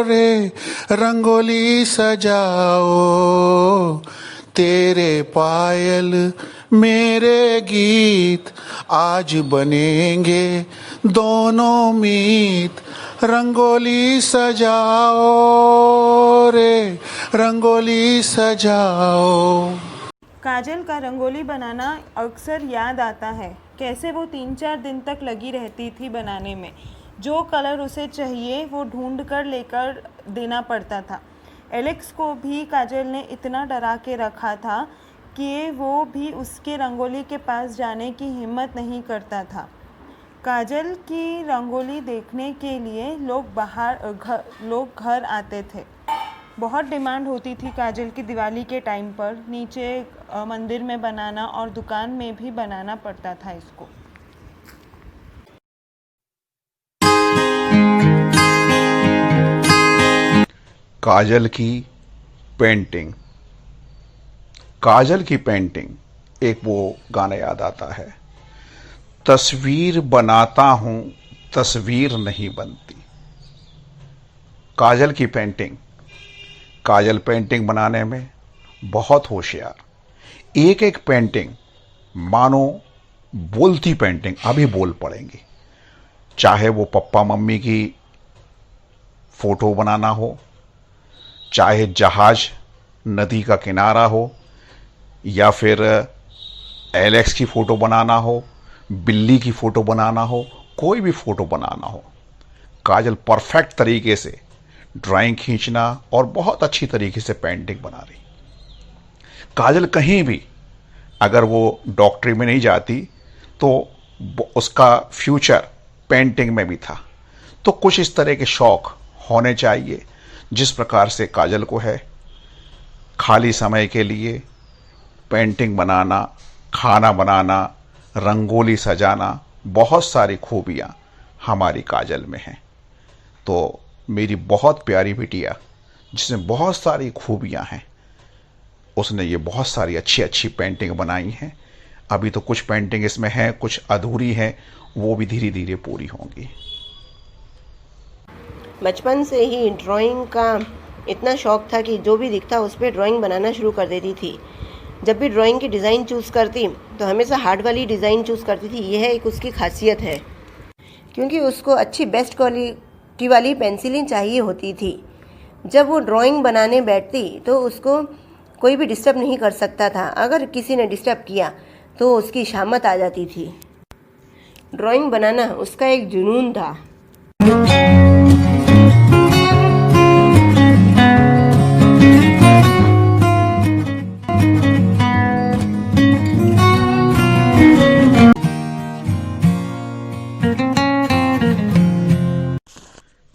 रे, रंगोली सजाओ, तेरे पायल मेरे गीत आज बनेंगे दोनों मीत। रंगोली सजाओ रे, रंगोली सजाओ। काजल का रंगोली बनाना अक्सर याद आता है, कैसे वो 3-4 दिन तक लगी रहती थी बनाने में। जो कलर उसे चाहिए वो ढूंढ कर लेकर देना पड़ता था। एलेक्स को भी काजल ने इतना डरा के रखा था कि वो भी उसके रंगोली के पास जाने की हिम्मत नहीं करता था। काजल की रंगोली देखने के लिए लोग घर आते थे। बहुत डिमांड होती थी काजल की दिवाली के टाइम पर। नीचे मंदिर में बनाना और दुकान में भी बनाना पड़ता था इसको। काजल की पेंटिंग। काजल की पेंटिंग, एक वो गाना याद आता है, तस्वीर बनाता हूं तस्वीर नहीं बनती। काजल की पेंटिंग। काजल पेंटिंग बनाने में बहुत होशियार। एक एक पेंटिंग मानो बोलती पेंटिंग, अभी बोल पड़ेंगी। चाहे वो पप्पा मम्मी की फोटो बनाना हो, चाहे जहाज नदी का किनारा हो, या फिर एलेक्स की फोटो बनाना हो, बिल्ली की फोटो बनाना हो, कोई भी फोटो बनाना हो, काजल परफेक्ट तरीके से ड्राइंग खींचना और बहुत अच्छी तरीके से पेंटिंग बना रही। काजल कहीं भी अगर वो डॉक्टरी में नहीं जाती तो उसका फ्यूचर पेंटिंग में भी था। तो कुछ इस तरह के शौक होने चाहिए जिस प्रकार से काजल को है। खाली समय के लिए पेंटिंग बनाना, खाना बनाना, रंगोली सजाना, बहुत सारी खूबियाँ हमारी काजल में हैं। तो मेरी बहुत प्यारी बिटिया जिसमें बहुत सारी खूबियाँ हैं, उसने ये बहुत सारी अच्छी अच्छी पेंटिंग बनाई हैं। अभी तो कुछ पेंटिंग इसमें हैं, कुछ अधूरी हैं, वो भी धीरे धीरे पूरी होंगी। बचपन से ही ड्राइंग का इतना शौक़ था कि जो भी दिखता उस पर ड्राइंग बनाना शुरू कर देती थी। जब भी ड्राइंग की डिज़ाइन चूज़ करती तो हमेशा हार्ड वाली डिज़ाइन चूज़ करती थी। यह एक उसकी खासियत है, क्योंकि उसको अच्छी बेस्ट क्वालिटी वाली पेंसिलें चाहिए होती थी। जब वो ड्राइंग बनाने बैठती तो उसको कोई भी डिस्टर्ब नहीं कर सकता था। अगर किसी ने डिस्टर्ब किया तो उसकी शामत आ जाती थी। ड्राइंग बनाना उसका एक जुनून था।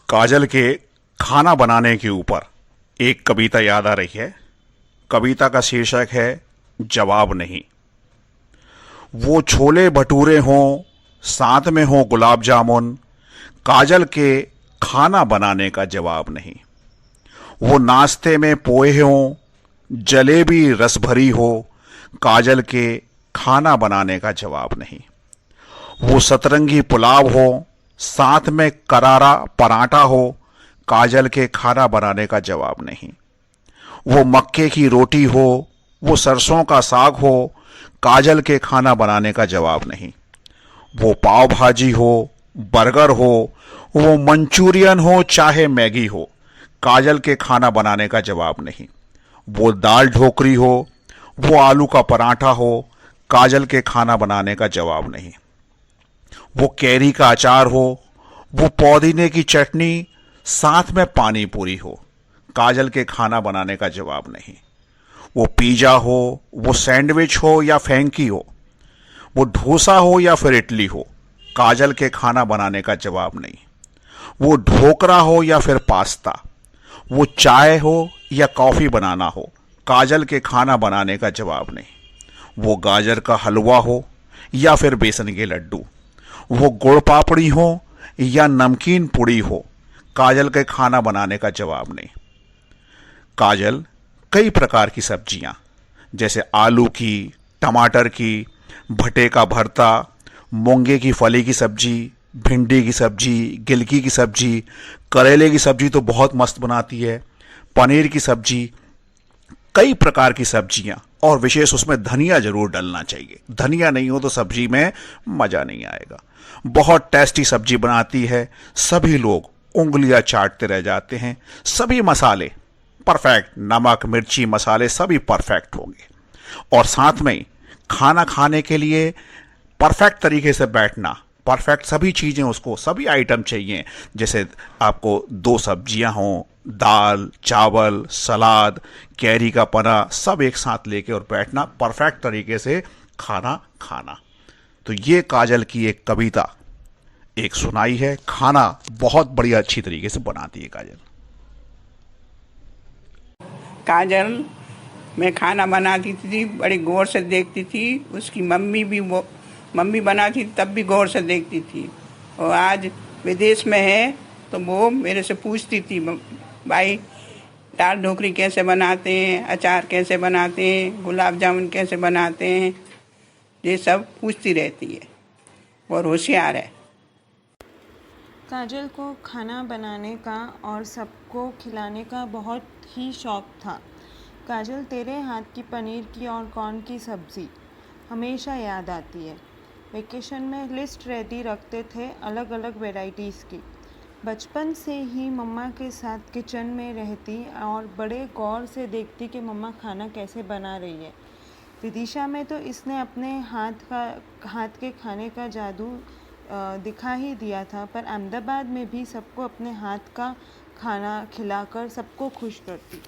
काजल के खाना बनाने के ऊपर एक कविता याद आ रही है। कविता का शीर्षक है जवाब नहीं। वो छोले भटूरे हों, साथ में हो गुलाब जामुन, काजल के खाना बनाने का जवाब नहीं। वो नाश्ते में पोहे हों, जलेबी रस भरी हो, काजल के खाना बनाने का जवाब नहीं। वो सतरंगी पुलाव हो, साथ में करारा पराठा हो, काजल के खाना बनाने का जवाब नहीं। वो मक्के की रोटी हो, वो सरसों का साग हो, काजल के खाना बनाने का जवाब नहीं। वो पाव भाजी हो, बर्गर हो, वो मंचूरियन हो, चाहे मैगी हो, काजल के खाना बनाने का जवाब नहीं। वो दाल ढोकरी हो, वो आलू का पराठा हो, काजल के खाना बनाने का जवाब नहीं। वो कैरी का अचार हो, वो पुदीने की चटनी, साथ में पानी पूरी हो, काजल के खाना बनाने का जवाब नहीं। वो पिज़्ज़ा हो, वो सैंडविच हो या फ्रैंकी हो, वो डोसा हो या फिर इडली हो, काजल के खाना बनाने का जवाब नहीं। वो ढोकरा हो या फिर पास्ता, वो चाय हो या कॉफ़ी बनाना हो, काजल के खाना बनाने का जवाब नहीं। वो गाजर का हलवा हो या फिर बेसन के लड्डू, वो गुड़ पापड़ी हो या नमकीन पुड़ी हो, काजल के खाना बनाने का जवाब नहीं। काजल कई प्रकार की सब्जियां जैसे आलू की, टमाटर की, भटे का भरता, मूंगे की फली की सब्जी, भिंडी की सब्जी, गिलकी की सब्जी, करेले की सब्जी तो बहुत मस्त बनाती है, पनीर की सब्जी, कई प्रकार की सब्जियां, और विशेष उसमें धनिया जरूर डालना चाहिए। धनिया नहीं हो तो सब्जी में मजा नहीं आएगा। बहुत टेस्टी सब्जी बनाती है, सभी लोग उंगलियां चाटते रह जाते हैं। सभी मसाले परफेक्ट, नमक मिर्ची मसाले सभी परफेक्ट होंगे, और साथ में खाना खाने के लिए परफेक्ट तरीके से बैठना, परफेक्ट सभी चीज़ें, उसको सभी आइटम चाहिए। जैसे आपको 2 सब्जियां हों, दाल, चावल, सलाद, कैरी का पना, सब एक साथ लेके और बैठना, परफेक्ट तरीके से खाना खाना। तो ये काजल की एक कविता एक सुनाई है। खाना बहुत बढ़िया अच्छी तरीके से बनाती है काजल। काजल मैं खाना बनाती थी, बड़ी गौर से देखती थी। उसकी मम्मी भी, वो मम्मी बनाती थी तब भी गौर से देखती थी। और आज विदेश में है तो वो मेरे से पूछती थी, भाई दाल ढोकरी कैसे बनाते हैं, अचार कैसे बनाते हैं, गुलाब जामुन कैसे बनाते हैं, ये सब पूछती रहती है और होशियार है। काजल को खाना बनाने का और सबको खिलाने का बहुत ही शौक था। काजल, तेरे हाथ की पनीर की और कॉर्न की सब्ज़ी हमेशा याद आती है। वेकेशन में लिस्ट रेडी रखते थे अलग अलग वैरायटीज़ की। बचपन से ही मम्मा के साथ किचन में रहती और बड़े गौर से देखती कि मम्मा खाना कैसे बना रही है। विदिशा में तो इसने अपने हाथ के खाने का जादू दिखा ही दिया था, पर अहमदाबाद में भी सबको अपने हाथ का खाना खिलाकर सबको खुश करती।